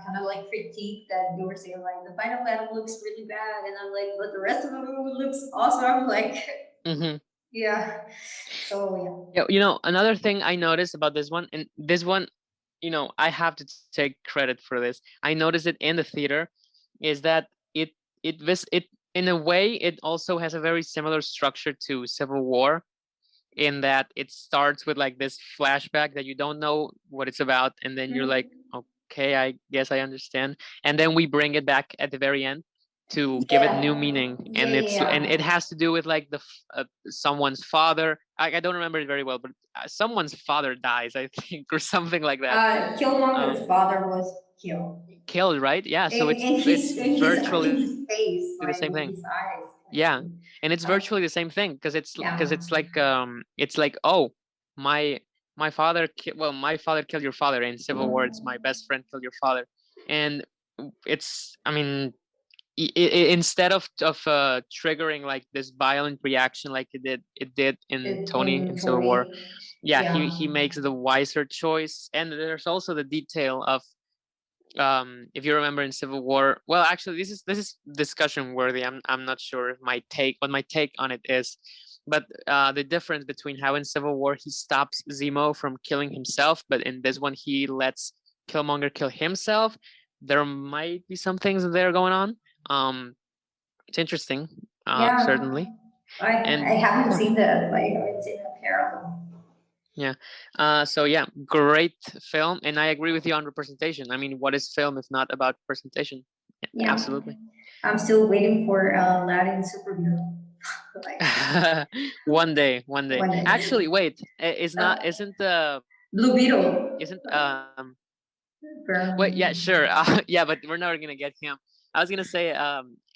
kind of like critique that they were saying like the final battle looks really bad, and I'm like, but the rest of the movie looks awesome. Like, mhm. yeah. So Yeah, you know, another thing I noticed about this one, and this one, you know, I have to take credit for this. I noticed it in the theater, is that it in a way it also has a very similar structure to Civil War in that it starts with like this flashback that you don't know what it's about, and then you're like, yeah. okay, I guess I understand, and then we bring it back at the very end to give it new Yeah, meaning, yeah, and yeah. it has to do with like someone's father. I don't remember it very well, but someone's father dies, I think, or something like that. Killmonger's Um, father was killed, killed, right? Yeah, so it's in virtually the his same thing. face, like in his Yeah, eyes. and it's virtually the same Uh, thing because yeah. it's like, oh, my my father well, my father killed your father. In Civil War it's my best friend killed your father. And it's, I mean, instead of triggering like this violent reaction like it did in Tony In in Civil War, Tony. yeah, Yeah. he makes the wiser choice. And there's also the detail of, if you remember in Civil War, well, actually this is discussion worthy. I'm not sure if my take on it is, but the difference between how in Civil War he stops Zemo from killing himself, but in this one he lets Killmonger kill himself. There might be some things that are going on. It's interesting, Yeah. certainly. I And haven't yeah, seen the like I haven't seen the parallel. yeah. So yeah, great film, and I agree with you on representation. I mean, what is film if not about representation? Yeah, Yeah. absolutely. I'm still waiting for Latin superhero. Like One day, one day. one day. Actually, wait, is Uh, not Blue Beetle. isn't wait, yeah, Girl. sure. Yeah, but we're never gonna get him. I was gonna say,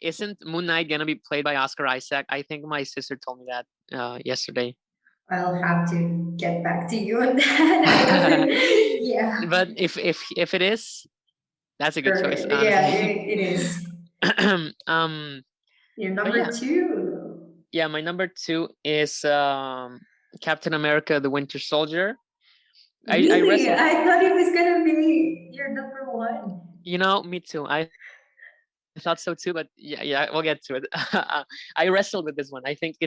isn't Moon Knight gonna be played by Oscar Isaac? I think my sister told me that yesterday. I'll have to get back to you on that. I don't. Yeah. But if it is, that's a good choice, Perfect. Yeah, honestly. it is. um, Your but number yeah, two. yeah. My number two is Captain America: The Winter Soldier. I Really? wrestled. I thought it was gonna be your number one. You know, me too. I thought so too, but yeah, we'll get to it. I wrestled with this one. I think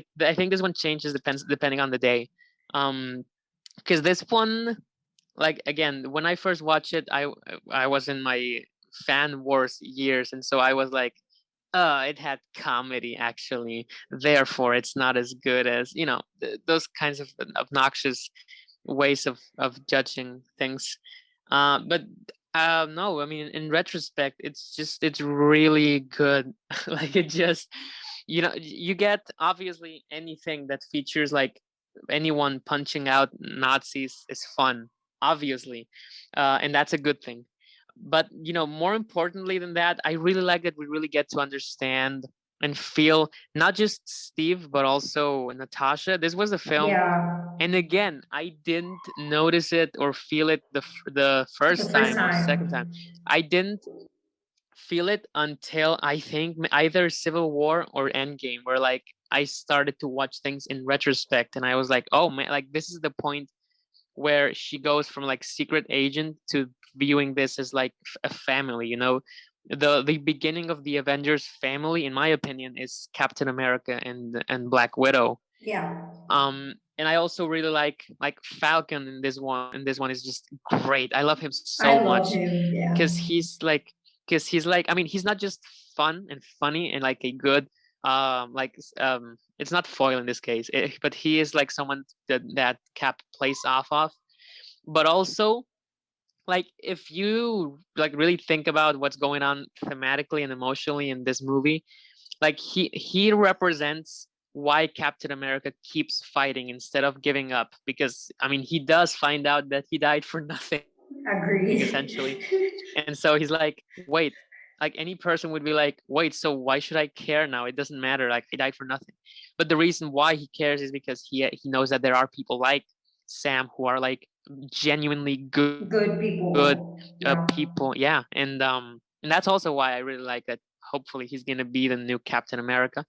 this one changes depending on the day. Um, because this one, like again, when I first watched it, I was in my fan wars years, and so I was like, it had comedy actually. Therefore, it's not as good as, those kinds of obnoxious ways of judging things. But no, I mean, in retrospect, it's really good. Like it just, you get obviously anything that features like anyone punching out Nazis is fun, obviously, and that's a good thing. But more importantly than that, I really like that we really get to understand and feel not just Steve but also Natasha. This was a film, Yeah, and again, I didn't notice it or feel it the the first first time or second time. time. I didn't feel it until I think either Civil War or Endgame, where like I started to watch things in retrospect, and I was like, oh man, like this is the point where she goes from like secret agent to viewing this as like a family. The beginning of the Avengers family, in my opinion, is Captain America and Black Widow. Yeah, And I also really like Falcon in this one. And this one is just great. I love him so I love much him. Yeah, because he's like, I mean, he's not just fun and funny and like a good it's not foil in this case, but he is like someone that Cap plays off of. But also, like, if you like really think about what's going on thematically and emotionally in this movie, like he represents why Captain America keeps fighting instead of giving up, because I mean he does find out that he died for nothing essentially. agreed. And so he's like, wait, like any person would be like, wait, so why should I care now? It doesn't matter, like I died for nothing. But the reason why he cares is because he knows that there are people like Sam who are like genuinely good Good people. people. Yeah, Yeah, and that's also why I really like that. Hopefully he's gonna be the new Captain America.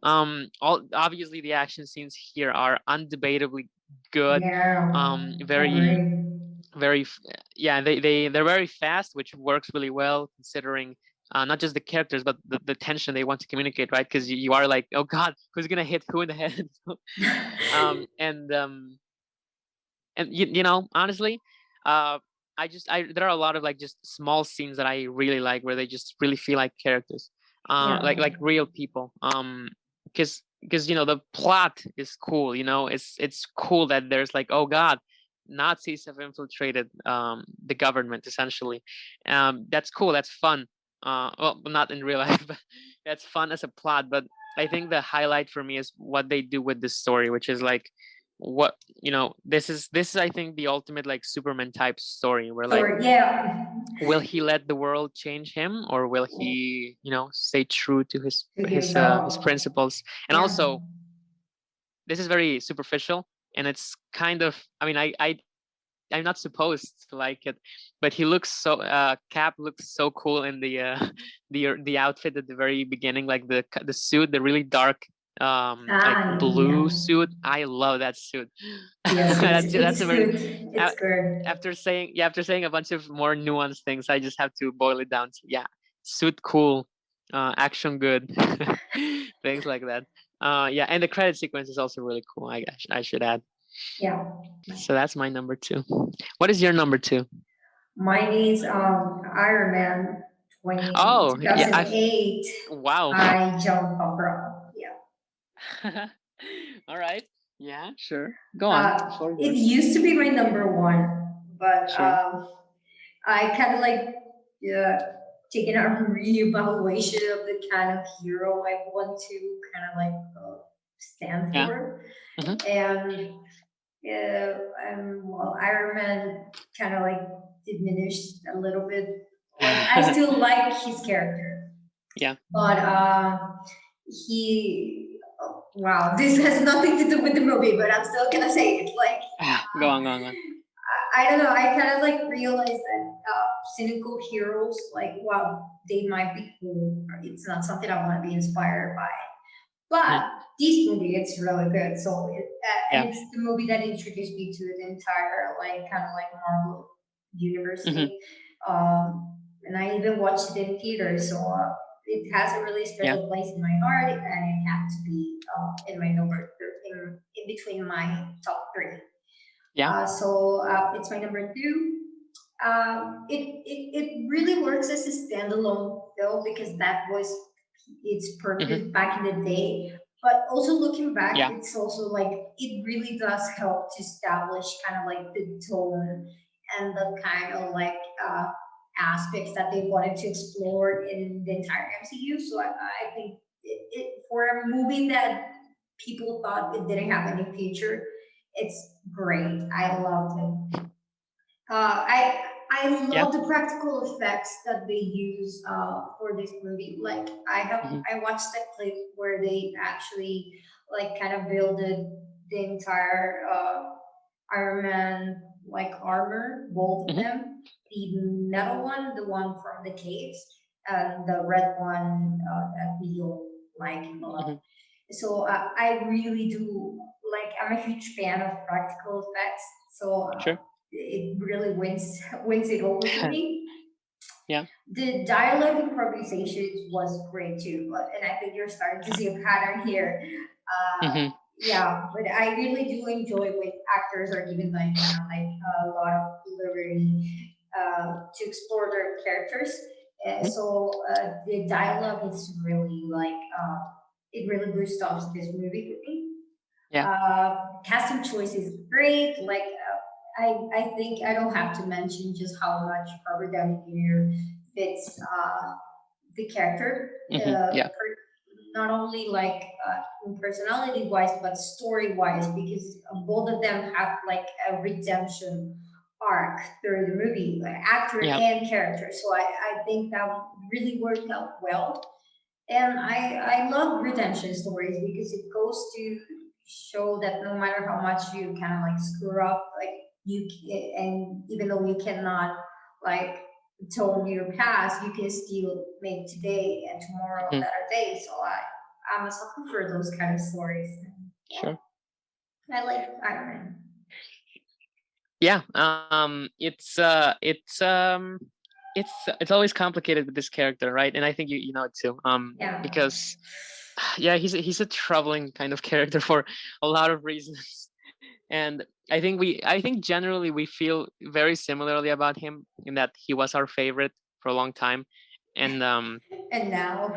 All obviously the action scenes here are undebatably good. yeah, Very agree. very yeah, they're very fast, which works really well considering not just the characters but the tension they want to communicate, right? Because you are like, oh god, who's gonna hit who in the head? um and um and honestly, uh I there are a lot of like just small scenes that I really like where they just really feel like characters, Yeah, like real people. Because the plot is cool. It's cool that there's like, oh god, Nazis have infiltrated the government essentially. That's cool, that's fun. Well, not in real life, but that's fun as a plot. But I think the highlight for me is what they do with this story, which is like, what this is I think the ultimate like Superman type story, where like, sorry. Yeah, will he let the world change him, or will he stay true to his to his himself. principles? And Yeah, also, this is very superficial, and it's kind of, I mean, I'm not supposed to like it, but he looks so Cap looks so cool in the outfit at the very beginning, like the suit, the really dark like blue yeah. suit. I love that suit. Yes, That's it's a very good. It's good. after saying a bunch of more nuanced things, I just have to boil it down to, yeah, suit cool, action good, things like that. Yeah, and the credit sequence is also really cool. I should add. Yeah. So that's my number two. What is your number two? Mine is Iron Man 20, Oh, yeah, 2008. wow. I jump abroad. Yeah. All right. Yeah, sure. Go on. The floor is It yours. used to be my number one, but Sure. I kind of like taking a reevaluation of the kind of hero I want to kind of like stand Yeah. for. Hmm. And well, Iron Man kind of like diminished a little bit. Like I still like his character, Yeah. but he. Oh, wow, this has nothing to do with the movie, but I'm still gonna say it. Like Go on. Go on. Go on. I don't know. I kind of like realized that cynical heroes, like, wow, they might be cool. It's not something I want to be inspired by. Hmm. But this movie, it's really good. So, and Yeah. it's the movie that introduced me to the entire, like, kind of like Marvel universe Hmm. thing. And I even watched it in theaters. So, it has a really Yeah. special place in my heart, and it had to be in my in between my top three. Yeah. It's my number two. It really works as a standalone film because that was its Hmm. purpose back in the day. But also looking back, Yeah. it's also like it really does help to establish kind of like the tone and the kind of like aspects that they wanted to explore in the entire MCU. So I think for a movie that people thought it didn't have any future, it's great. I loved it. I Yeah. love the practical effects that they use for this movie. Like Hmm. I watched that clip where they actually like kind of builded the entire Iron Man like armor, both of Hmm. them. The metal one, the one from the caves, and the red one that we all like and love. Hmm. So I really do like. I'm a huge fan of practical effects. So Sure. it really wins it over for me. Yeah. The dialogue improvisations was great too, and I think you're starting to see a pattern here. Hmm. Yeah, but I really do enjoy when actors are given like kind of like a lot of liberty to explore their characters. The dialogue is really like it really boosts up this movie for me. Yeah. Casting choice is great. Like I think I don't have to mention just how much Robert Downey Jr. fits the character. Hmm. Yeah. Not only like personality wise, but story wise, because both of them have like a redemption arc through the movie, like actor Yeah. and character. So I think that really worked out well. And I love redemption stories because it goes to show that no matter how much you kind of like screw up, like and even though you cannot like tone your past, you can still make today and tomorrow a Hmm. better day. So I'm a sucker for those kind of stories. Sure. I like Iron Man. Yeah. It's always complicated with this character, right? And I think you know it too. Yeah. Because yeah, he's a troubling kind of character for a lot of reasons. And I think generally we feel very similarly about him in that he was our favorite for a long time. And And now,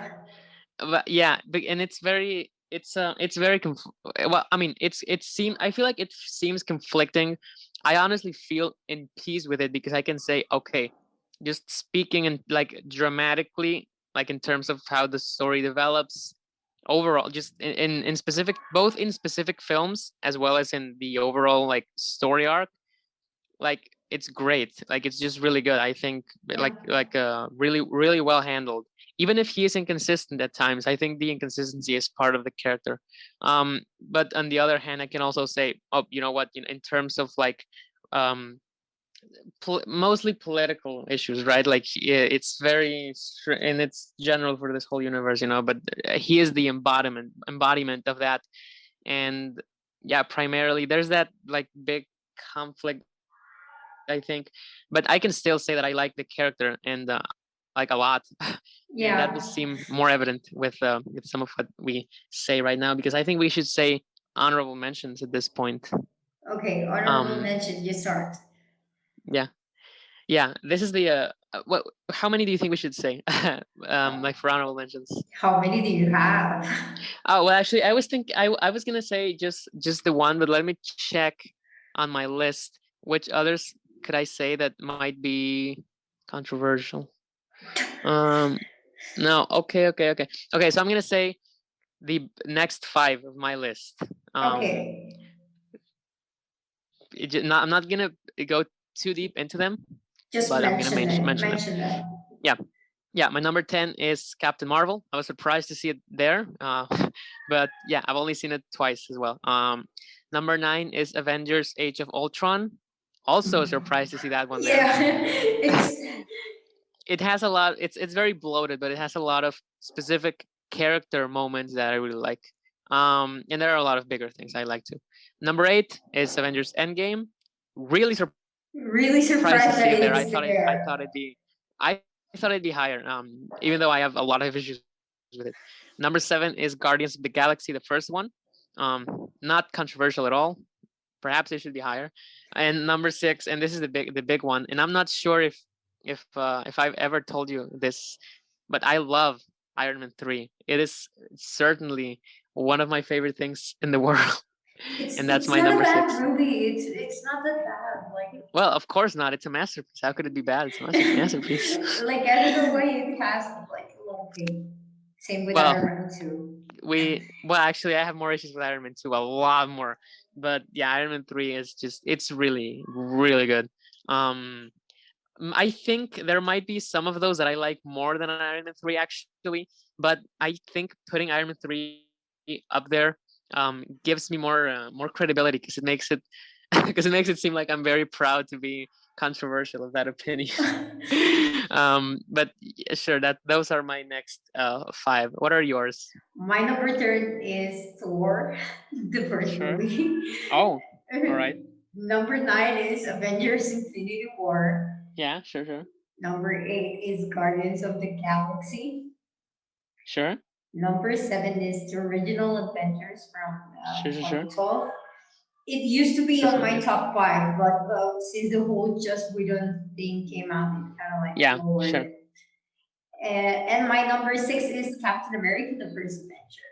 but yeah, and it's very well, I mean, I feel like it seems conflicting. I honestly feel in peace with it because I can say, okay, just speaking and like dramatically, like in terms of how the story develops overall, just in specific, both in specific films as well as in the overall like story arc, like it's great, like it's just really good, I think. yeah, Really really well handled, even if he is inconsistent at times. I think the inconsistency is part of the character. But on the other hand, I can also say, oh, you know what, in terms of like um mostly political issues, right? Like it's very and it's general for this whole universe, but he is the embodiment of that. And yeah, primarily there's that like big conflict, I think. But I can still say that I like the character, and like a lot. And that will seem more yeah. evident with some of what we say right now, because I think we should say honorable mentions at this point. Okay, honorable um mention. You start. yeah. Yeah, this is the what how many do you think we should say? Like for honorable mentions. How many do you have? Oh, well, actually, I was gonna say just the one, but let me check on my list which others could I say that might be controversial. Um, no, okay. So I'm gonna say the next five of my list. Um, Okay, I'm not gonna go too deep into them, just but I'm gonna mention it. mention them. Mention that. Yeah, yeah. My number 10 is Captain Marvel. I was surprised to see it there, but yeah, I've only seen it twice as well. Number 9 is Avengers: Age of Ultron. Also surprised to see that one there. Yeah, it's It has a lot. It's very bloated, but it has a lot of specific character moments that I really like. And there are a lot of bigger things I like too. Number 8 is Avengers: Endgame. Really surprised to see it there. really surprised that it's I there. thought it'd be higher. Even though I have a lot of issues with it. Number 7 is Guardians of the Galaxy, the first one. Not controversial at all. Perhaps it should be higher. And number 6, and this is the big one, and I'm not sure if I've ever told you this, but I love Iron Man 3. It is certainly one of my favorite things in the world. And that's It's my not a number bad 6. movie. It's not that bad. Like Well, of course not. It's a masterpiece. How could it be bad? It's a masterpiece. like I don't know why it has like a lot of hate. Same with Well, Iron Man 2. well actually I have more issues with Iron Man 2, a lot more. But yeah, Iron Man 3 is just, it's really, really good. Um I think there might be some of those that I like more than Iron Man 3 actually, but I think putting Iron Man 3 up there gives me more credibility, because it makes it because it makes it seem like I'm very proud to be controversial of that opinion. But sure, that those are my next 5. What are yours? My number third is Thor, the first Sure. movie. Oh, all right. Number nine is Avengers Infinity War. Yeah, sure. Number eight is Guardians of the Galaxy. Sure. Number seven is the original Adventures from Sure. 2012. It used to be This on one, my yeah. top five, but since the whole Just Whedon thing came out, it kind of like Yeah, lowered sure. it. And my number six is Captain America: The First Avenger.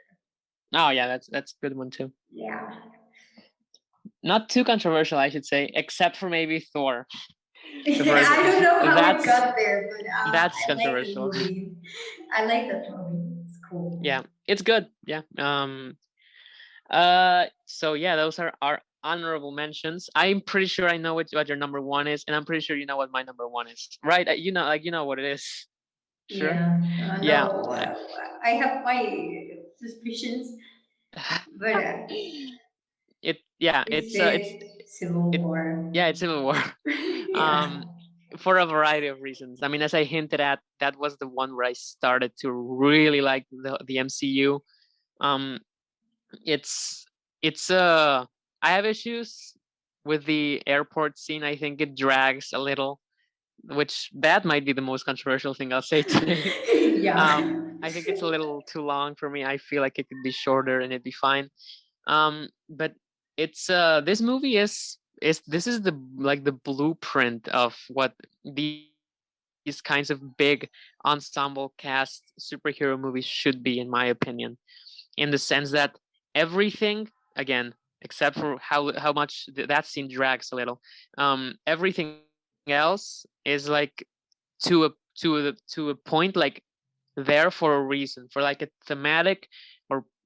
Oh yeah, that's a good one too. Yeah. Not too controversial, I should say, except for maybe Thor. The first I one. don't know how it That's got there, but that's I like the controversial. movie. I like that movie. It's cool. Yeah, it's good. Yeah. So yeah, those are our honorable mentions. I'm pretty sure I know what your number 1 is, and I'm pretty sure you know what my number 1 is, right? You know what it is. Sure. Yeah. Yeah. No, I have my suspicions, but it's Civil it War. yeah, it's Civil War. Yeah. um for a variety of reasons. I mean, as I hinted at, that was the one where I started to really like the MCU. um it's I have issues with the airport scene. I think it drags a little, which that might be the most controversial thing I'll say today. Yeah. I think it's a little too long for me. I feel like it could be shorter and it'd be fine. But it's this movie is this is the like the blueprint of what these kinds of big ensemble cast superhero movies should be, in my opinion, in the sense that everything, again, except for how much that scene drags a little, everything else is like to a point, like there for a reason, for like a thematic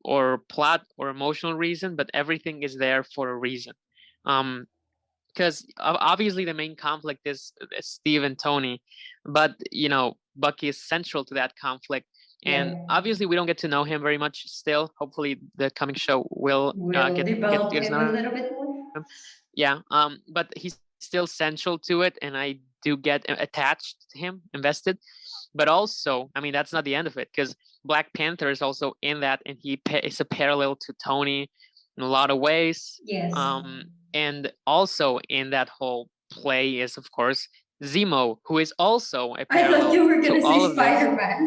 or plot or emotional reason, but everything is there for a reason. um because obviously the main conflict is Steve and Tony, but Bucky is central to that conflict, and Yeah. obviously we don't get to know him very much still. Hopefully the coming show will We'll get develop us to him a know him. little bit more. Yeah. But he's still central to it, and I do get attached to him, invested. But also, I mean, that's not the end of it, because Black Panther is also in that, and he is a parallel to Tony in a lot of ways. Yes. And also in that whole play is, of course, Zemo, who is also a I thought parallel you were to gonna all say of this. Spider Man.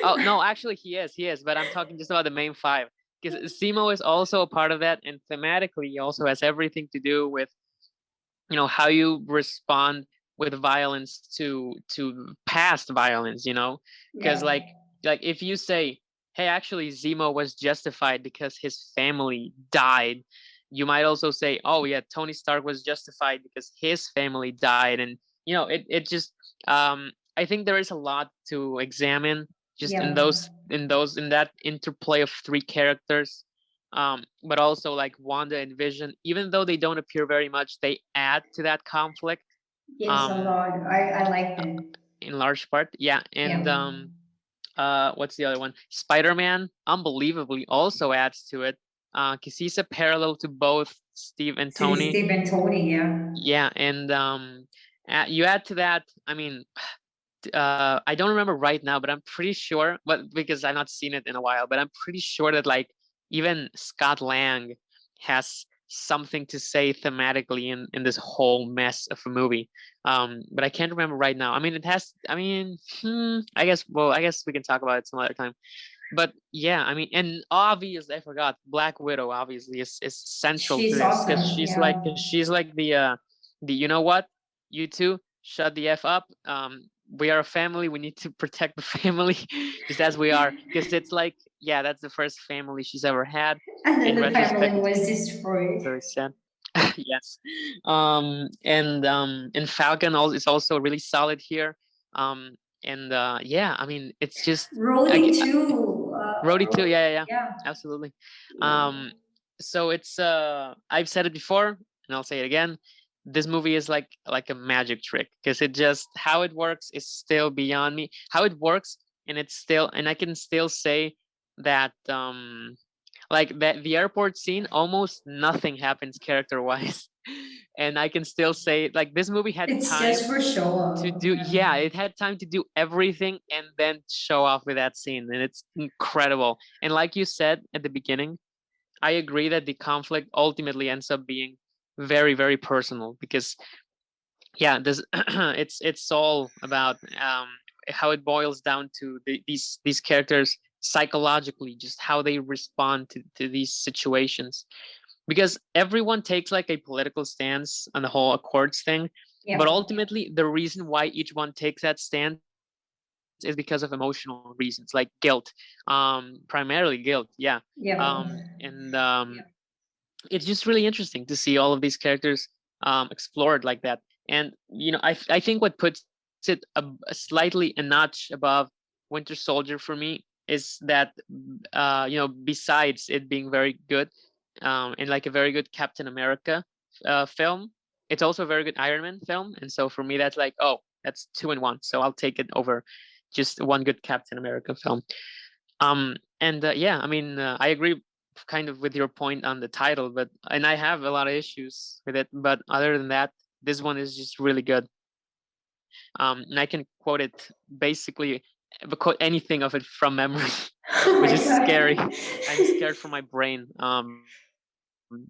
Oh no, actually he is, but I'm talking just about the main 5, because Zemo is also a part of that, and thematically he also has everything to do with how you respond with violence to past violence, because Yeah. like if you say, hey, actually Zemo was justified because his family died, you might also say, oh yeah, Tony Stark was justified because his family died. And it just I think there is a lot to examine just in Yeah. that interplay of 3 characters. But also like Wanda and Vision, even though they don't appear very much, they add to that conflict. Yes, a Um, lot. I liked it. in large part, yeah. And Yeah. what's the other one? Spider-Man, unbelievably, also adds to it, because he's a parallel to both Steve and Tony. Steve and Tony, yeah. Yeah, and you add to that. I mean, I don't remember right now, but I'm pretty sure, but because I've not seen it in a while, but I'm pretty sure that like even Scott Lang has something to say thematically in this whole mess of a movie. But I can't remember right now. I mean, it has. I mean, I guess. Well, I guess we can talk about it some other time. But yeah, I mean, and obviously I forgot Black Widow. Obviously is central to She's this, because awesome. Yeah. she's like the you know what, you two shut the f up. we are a family. We need to protect the family just as we are, because it's like, yeah, that's the first family she's ever had. And then In the family retrospect, it's was very sad. destroyed. Yes. And Falcon is also really solid here. And yeah, I mean, it's just Rhodey too. Rhodey too. Yeah, yeah, yeah, Yeah. absolutely. Yeah. So it's I've said it before and I'll say it again. This movie is like a magic trick, because it just, how it works is still beyond me. How it works, and it's still, and I can still say that like that the airport scene, almost nothing happens character wise. And I can still say, like, this movie had It's just time for show to up. do, Yeah. yeah, it had time to do everything and then show off with that scene, and it's incredible. And like you said at the beginning, I agree that the conflict ultimately ends up being very, very personal, because yeah, this it's all about how it boils down to these characters psychologically, just how they respond to these situations, because everyone takes like a political stance on the whole Accords thing, but Yeah. ultimately the reason why each one takes that stance is because of emotional reasons, like guilt, primarily guilt. Yeah. Yeah. And it's just really interesting to see all of these characters explored like that. And I think what puts it slightly a notch above Winter Soldier for me is that besides it being very good, and like a very good Captain America film, it's also a very good Iron Man film. And so for me, that's like, oh, that's 2 in 1. So I'll take it over just one good Captain America film. And yeah, I mean, I agree kind of with your point on the title, but and I have a lot of issues with it, but other than that, this one is just really good. And I can quote it basically, quote anything of it from memory, Oh which my is scary. god. I'm scared for my brain.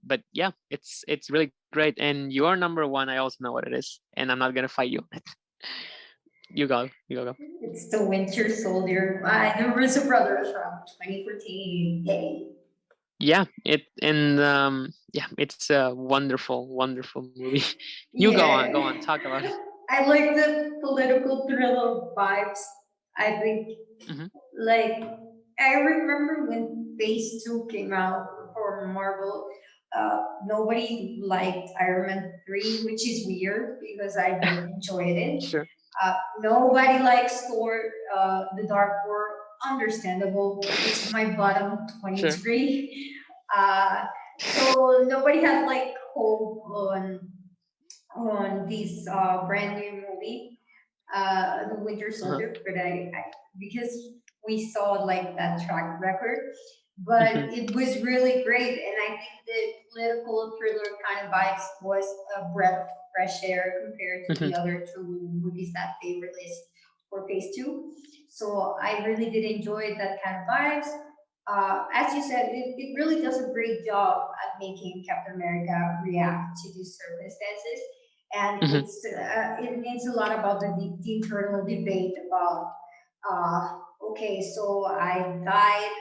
But yeah, it's really great. And your number one, I also know what it is, and I'm not gonna fight you. You go. It's the Winter Soldier by the Russo brothers from 2014. Yay. Yeah, yeah, it's a wonderful, wonderful movie. You go on, Yeah. talk about it. I like the political thriller vibes. I think, Hmm. like, I remember when Phase 2 came out for Marvel, nobody liked Iron Man 3, which is weird because I did enjoy it. Sure, Nobody likes Thor, The Dark World. Understandable. It's my bottom sure. 23. So nobody had like hope on this brand new movie, The Winter Uh-huh. Soldier, but I because we saw like that track record, but Hmm. it was really great, and I think the political thriller kind of vibes was a breath of fresh air compared to Hmm. the other two movies that they released for Phase 2. So I really did enjoy that kind of vibes. As you said, it really does a great job at making Captain America react to these circumstances, and Hmm. it means a lot about the internal debate about okay, so I died,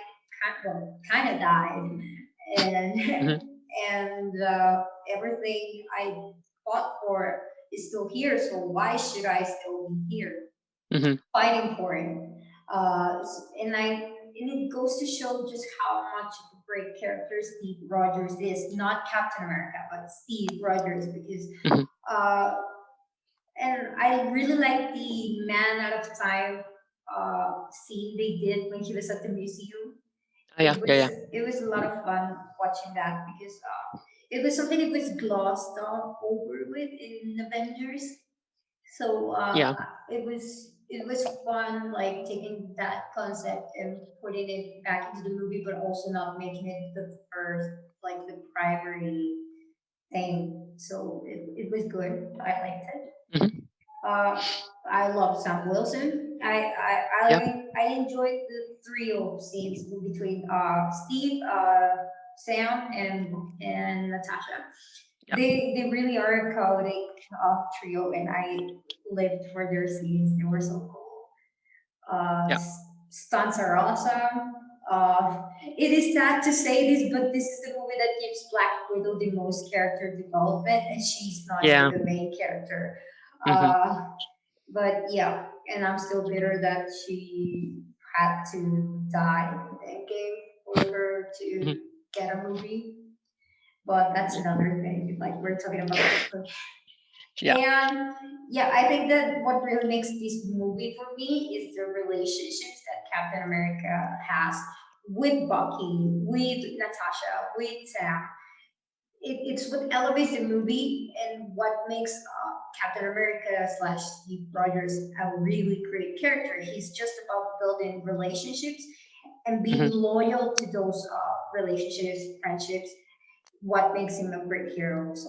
kind of died, and Hmm. and everything I fought for is still here. So why should I still be here Hmm. fighting for it? And it goes to show just how much of a great character Steve Rogers is. Not Captain America, but Steve Rogers, because Hmm. uh, and I really like the Man Out of Time scene they did when he was at the museum. Yeah, yeah, yeah, It was a lot of fun watching that because it was something that was glossed over with in Avengers. So yeah. it was fun like taking that concept and putting it back into the movie, but also not making it the first like the primary thing. So it was good. I liked it. Hmm. Uh, I love Sam Wilson. Yeah, I enjoyed the trio scenes between Steve, Sam, and Natasha. yeah, They really are a chaotic trio, and I lived for their scenes. They were so cool. yeah, Stunts are awesome. It is sad to say this, but this is the movie that gives Black Widow the most character development, and she's not yeah. even the main character. Hmm. Uh, but yeah, and I'm still bitter that she had to die in Endgame for her to Mhm. get a movie. But that's Yeah. another thing. Like we're talking about this. Yeah. And yeah, I think that what really makes this movie for me is the relationships that Captain America has with Bucky, with Natasha, with Sam. It's what elevates the movie and what makes Captain America slash Steve Rogers a really great character. He's just about building relationships and being Mhm. loyal to those relationships, friendships. What makes him a great hero. So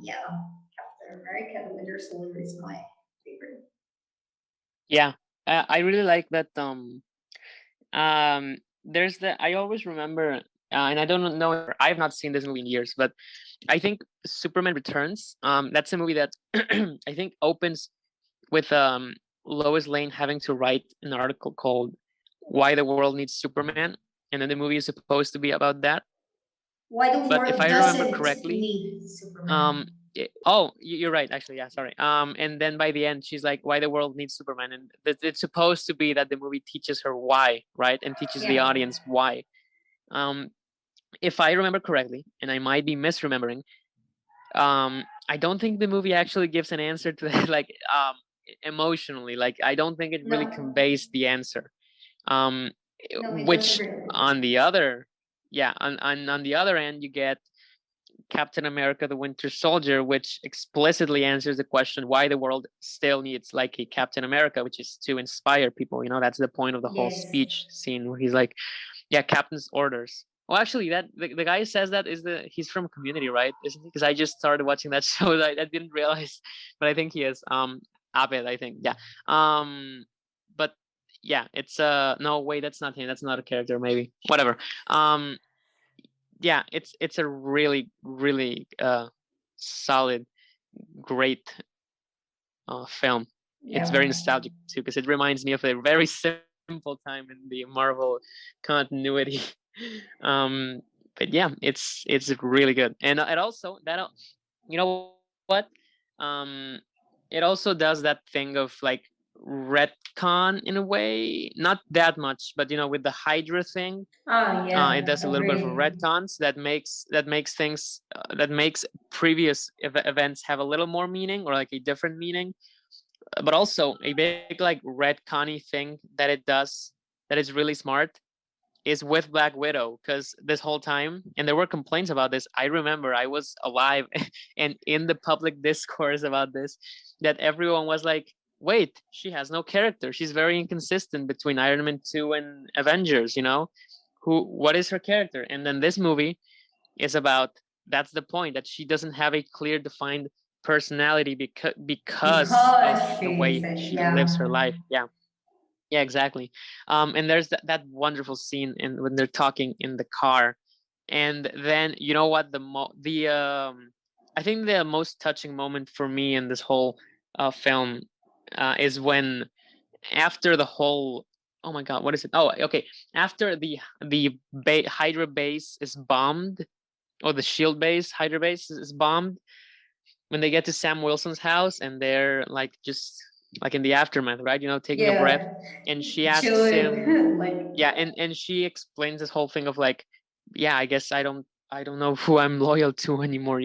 yeah, Captain America: The Winter Soldier is my favorite. Yeah. I really like that. There's the I always remember, and I don't know. I have not seen this movie in years, but I think Superman Returns. That's a movie that I think opens with Lois Lane having to write an article called "Why the World Needs Superman," and then the movie is supposed to be about that. Why the But if I world remember doesn't correctly, need Superman? you're right. Actually, yeah, sorry. And then by the end, she's like, "Why the world needs Superman," and it's supposed to be that the movie teaches her why, right, and teaches the Yeah. audience why. Um, if I remember correctly, and I might be misremembering, I don't think the movie actually gives an answer to that, like emotionally. Like I don't think it really No, conveys the answer. Um, no, it doesn't which really. on the other, yeah, on the other end, you get Captain America: The Winter Soldier, which explicitly answers the question why the world still needs like a Captain America, which is to inspire people. You know, that's the point of the whole Yes. speech scene where he's like, "Yeah, Captain's orders." Well, actually, that the guy who says that is he's from Community, right? Isn't he? Because I just started watching that show. I didn't realize, but I think he is. Abed, I think. Yeah. But yeah, it's no wait, that's not him. That's not a character. Maybe whatever. Um, yeah, it's a really solid, great film. It's very Yeah. nostalgic too because it reminds me of a very simple time in the Marvel continuity. um, but yeah, it's really good, and it also that you know what, um, it also does that thing of like retcon in a way, not that much, but with the Hydra thing, Ah, it yeah, does a little bit of a agree. retcons that makes things that makes previous events have a little more meaning or like a different meaning. But also a big like retconny thing that it does that is really smart is with Black Widow, because this whole time, and there were complaints about this. I remember I was alive and in the public discourse about this, that everyone was like, "Wait, she has no character. She's very inconsistent between Iron Man 2 and Avengers. What is her character?" And then this movie is about that's the point, that she doesn't have a clear defined personality because of Because the she way said, she lives yeah. her life. Yeah, yeah, exactly. And there's that wonderful scene when they're talking in the car, and then you know what, the I think the most touching moment for me in this whole film is when, after the whole, oh my god, what is it, oh okay, after the Hydra base is bombed, or the shield base, Hydra base is bombed, when they get to Sam Wilson's house and they're like just like in the aftermath, right? Taking a breath, Yeah. and she asks him, Chilling. Like, yeah, and she explains this whole thing of like, yeah, I guess I don't know who I'm loyal to anymore.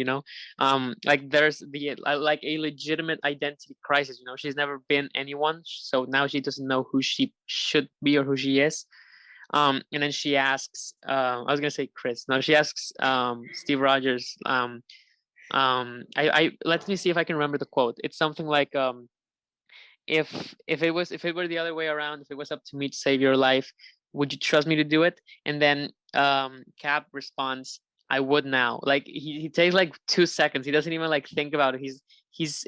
Like there's like a legitimate identity crisis. She's never been anyone, so now she doesn't know who she should be or who she is. And then she asks, I was gonna say Chris. No, she asks Steve Rogers. I let me see if I can remember the quote. It's something like, if it were the other way around, if it was up to me to save your life, would you trust me to do it? And then Cap responds, I would now. Like he takes like 2 seconds. He doesn't even like think about it. He's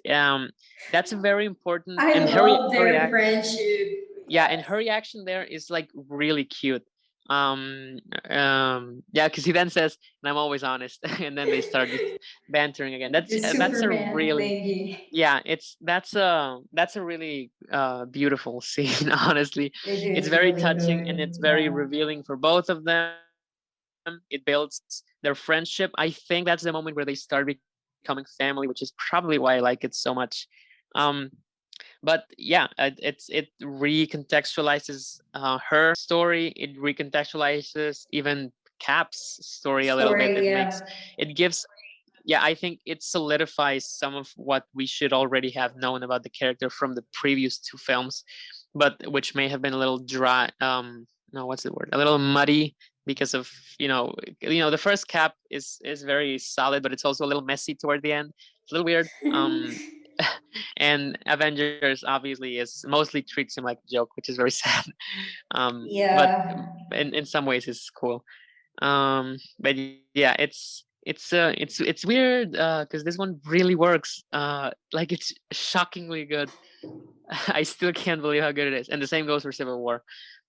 that's a very important, I and love her their reaction, friendship. yeah, and Yes. her reaction there is like really cute. Yeah, because he then says, and I'm always honest, and then they start just bantering again. The That's a Superman really, thingy. yeah, that's a really beautiful scene. Honestly, It it's is very really touching and good. it's very Yeah. revealing for both of them. It builds their friendship. I think that's the moment where they start becoming family, which is probably why I like it so much. um But yeah, it recontextualizes her story. It recontextualizes even Cap's story a little bit. Story, yeah. It gives, yeah, I think it solidifies some of what we should already have known about the character from the previous two films, but which may have been a little dry. No, what's the word? A little muddy because of the first Cap is very solid, but it's also a little messy toward the end. It's a little weird. And Avengers obviously is mostly treats him like a joke, which is very sad. But Yeah. in some ways, it's cool. But yeah, it's weird because this one really works. Like it's shockingly good. I still can't believe how good it is, and the same goes for Civil War.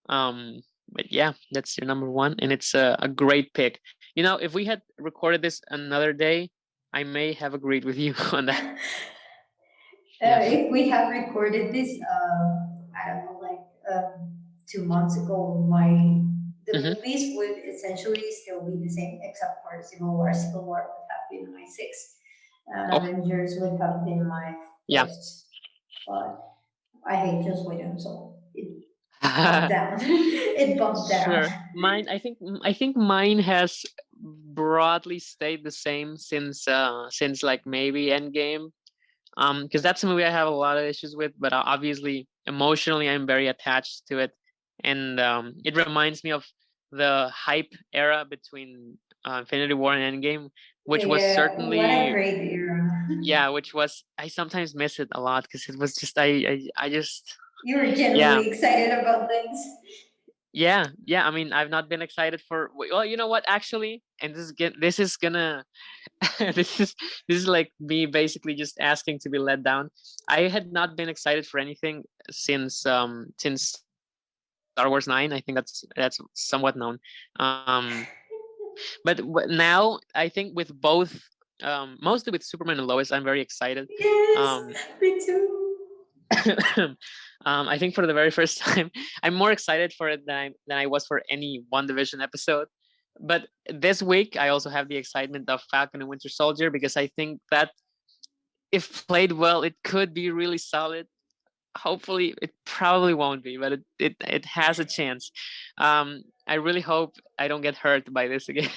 But yeah, that's your number one, and it's a great pick. If we had recorded this another day, I may have agreed with you on that. Yeah. If we have recorded this, I don't know, like 2 months ago, the Hmm. movies would essentially still be the same, except for Civil War. Civil War would have been my sixth, and Oh, Avengers would have been my yeah. first. But I hate Joss Whedon, so it bumped down. It bumped down. Sure. Mine, I think mine has broadly stayed the same since like maybe Endgame. Because that's a movie I have a lot of issues with, but obviously emotionally I'm very attached to it, and it reminds me of the hype era between Infinity War and Endgame, which was Yeah, what a certainly, great era. yeah, which was, I sometimes miss it a lot because it was just I just, You were yeah. genuinely excited about things. Yeah, I mean, I've not been excited for. Well, you know what? Actually, and this is gonna this is like me basically just asking to be let down. I had not been excited for anything since Star Wars 9. I think that's somewhat known. Um, but now I think with both, mostly with Superman and Lois, I'm very excited. Yes, Um, me too. I think for the very first time, I'm more excited for it than I was for any One Division episode. But this week, I also have the excitement of Falcon and Winter Soldier because I think that if played well, it could be really solid. Hopefully, it probably won't be, but it has a chance. I really hope I don't get hurt by this again.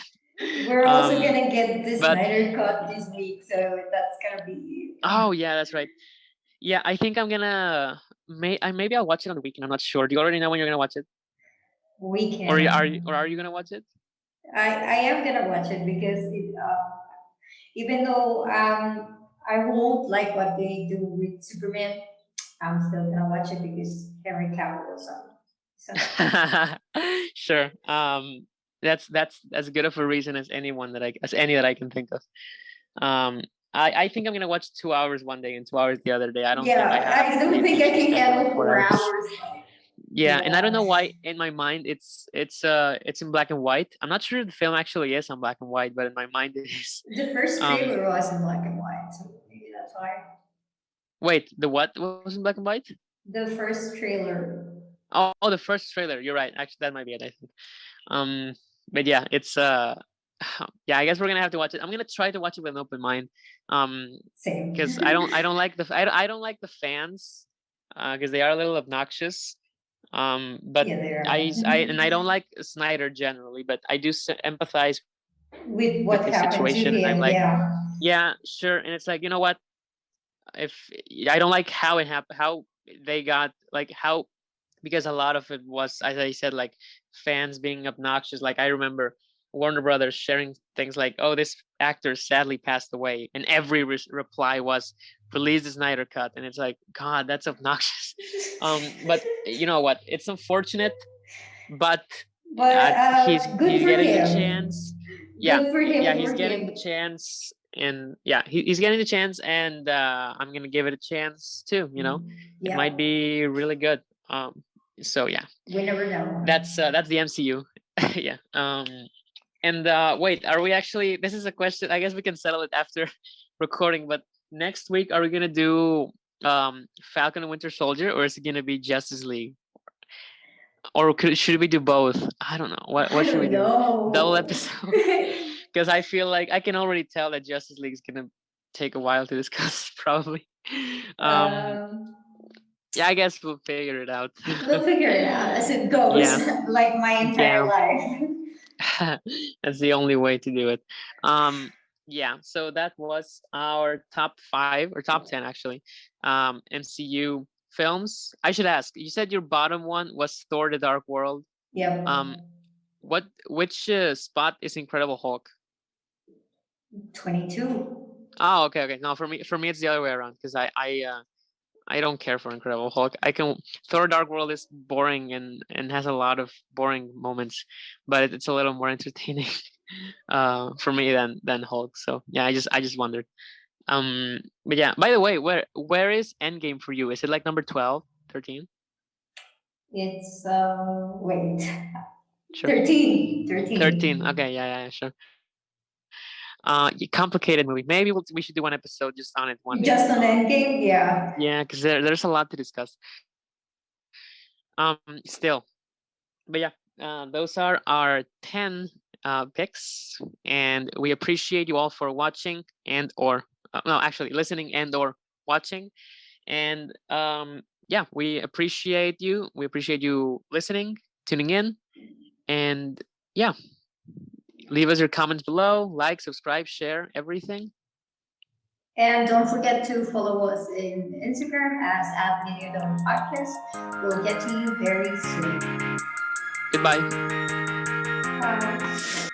We're also um, gonna get the but Snyder cut this week, so that's gonna be oh yeah, that's right. Yeah, I think I'm gonna maybe I'll watch it on the weekend. I'm not sure. Do you already know when you're gonna watch it, or are you weekend. gonna watch it? I am gonna watch it because even though I won't like what they do with Superman, I'm still gonna watch it because Henry Cavill is on it. Sure. That's as good of a reason as any that I can think of. Um, I think I'm gonna watch 2 hours one day and 2 hours the other day. I don't think I Yeah, have I don't the think I attention can span for handle 4 hours. 4 hours. Like, Yeah, and I don't yeah. know why in my mind it's in black and white. I'm not sure the film actually is on black and white, but in my mind it is. The first Um, trailer was in black and white, so maybe that's why. Wait, the what was in black and white? The first trailer. Oh, the first trailer. You're right. Actually, that might be it, I think. Um, but yeah, it's yeah. I guess we're gonna have to watch it. I'm gonna try to watch it with an open mind. Um, Same. because I don't like I don't like the fans, because they are a little obnoxious. But Yeah, they I are. don't like Snyder generally, but I do empathize with his situation, and With I'm what like, happened to him, yeah, yeah. sure. And it's like, you know what? If I don't like how it happened, how they got like how, because a lot of it was, as I said, like fans being obnoxious. Like I remember Warner Brothers sharing things like, "Oh, this actor sadly passed away," and every reply was, "Release the Snyder cut," and it's like, God, that's obnoxious. But you know what? It's unfortunate, but But he's good for getting the him. chance. Yeah, Good for yeah, him he's for getting the him. chance, and yeah, he's getting the chance, and I'm gonna give it a chance too. It Yeah, might be really good. So yeah, we never know. that's the MCU. Yeah. And wait, are we actually? This is a question. I guess we can settle it after recording. But next week, are we gonna do Falcon and Winter Soldier, or is it gonna be Justice League? Or should we do both? I don't know. I What should we don't do? Double know. episode? Because I feel like I can already tell that Justice League is gonna take a while to discuss, probably. Um, um, Yeah, I guess we'll figure it out. We'll figure it out as it goes, Yeah, like my entire yeah. life. That's the only way to do it. Yeah, so that was our top 5 or top 10 actually. MCU films. I should ask. You said your bottom one was Thor: The Dark World. Yep. Which spot is Incredible Hulk? 22. Oh, okay. No, for me it's the other way around because I don't care for Incredible Hulk. Thor: Dark World is boring and has a lot of boring moments, but it's a little more entertaining for me than Hulk. So yeah, I just wondered. But yeah, by the way, where is Endgame for you? Is it like number 12, 13? It's wait, Sure. 13. 13. 13. Okay, yeah, sure. Complicated movie. Maybe we should do one episode just on it one day. Just on Endgame, yeah. Yeah, because there's a lot to discuss. Still, but yeah, those are our 10 picks, and we appreciate you all for watching and or no, actually listening and or watching. And yeah, we appreciate you. We appreciate you listening, tuning in, and yeah, leave us your comments below, like, subscribe, share, everything. And don't forget to follow us in Instagram as @MEDIADOM Podcast. We'll get to you very soon. Goodbye. Bye.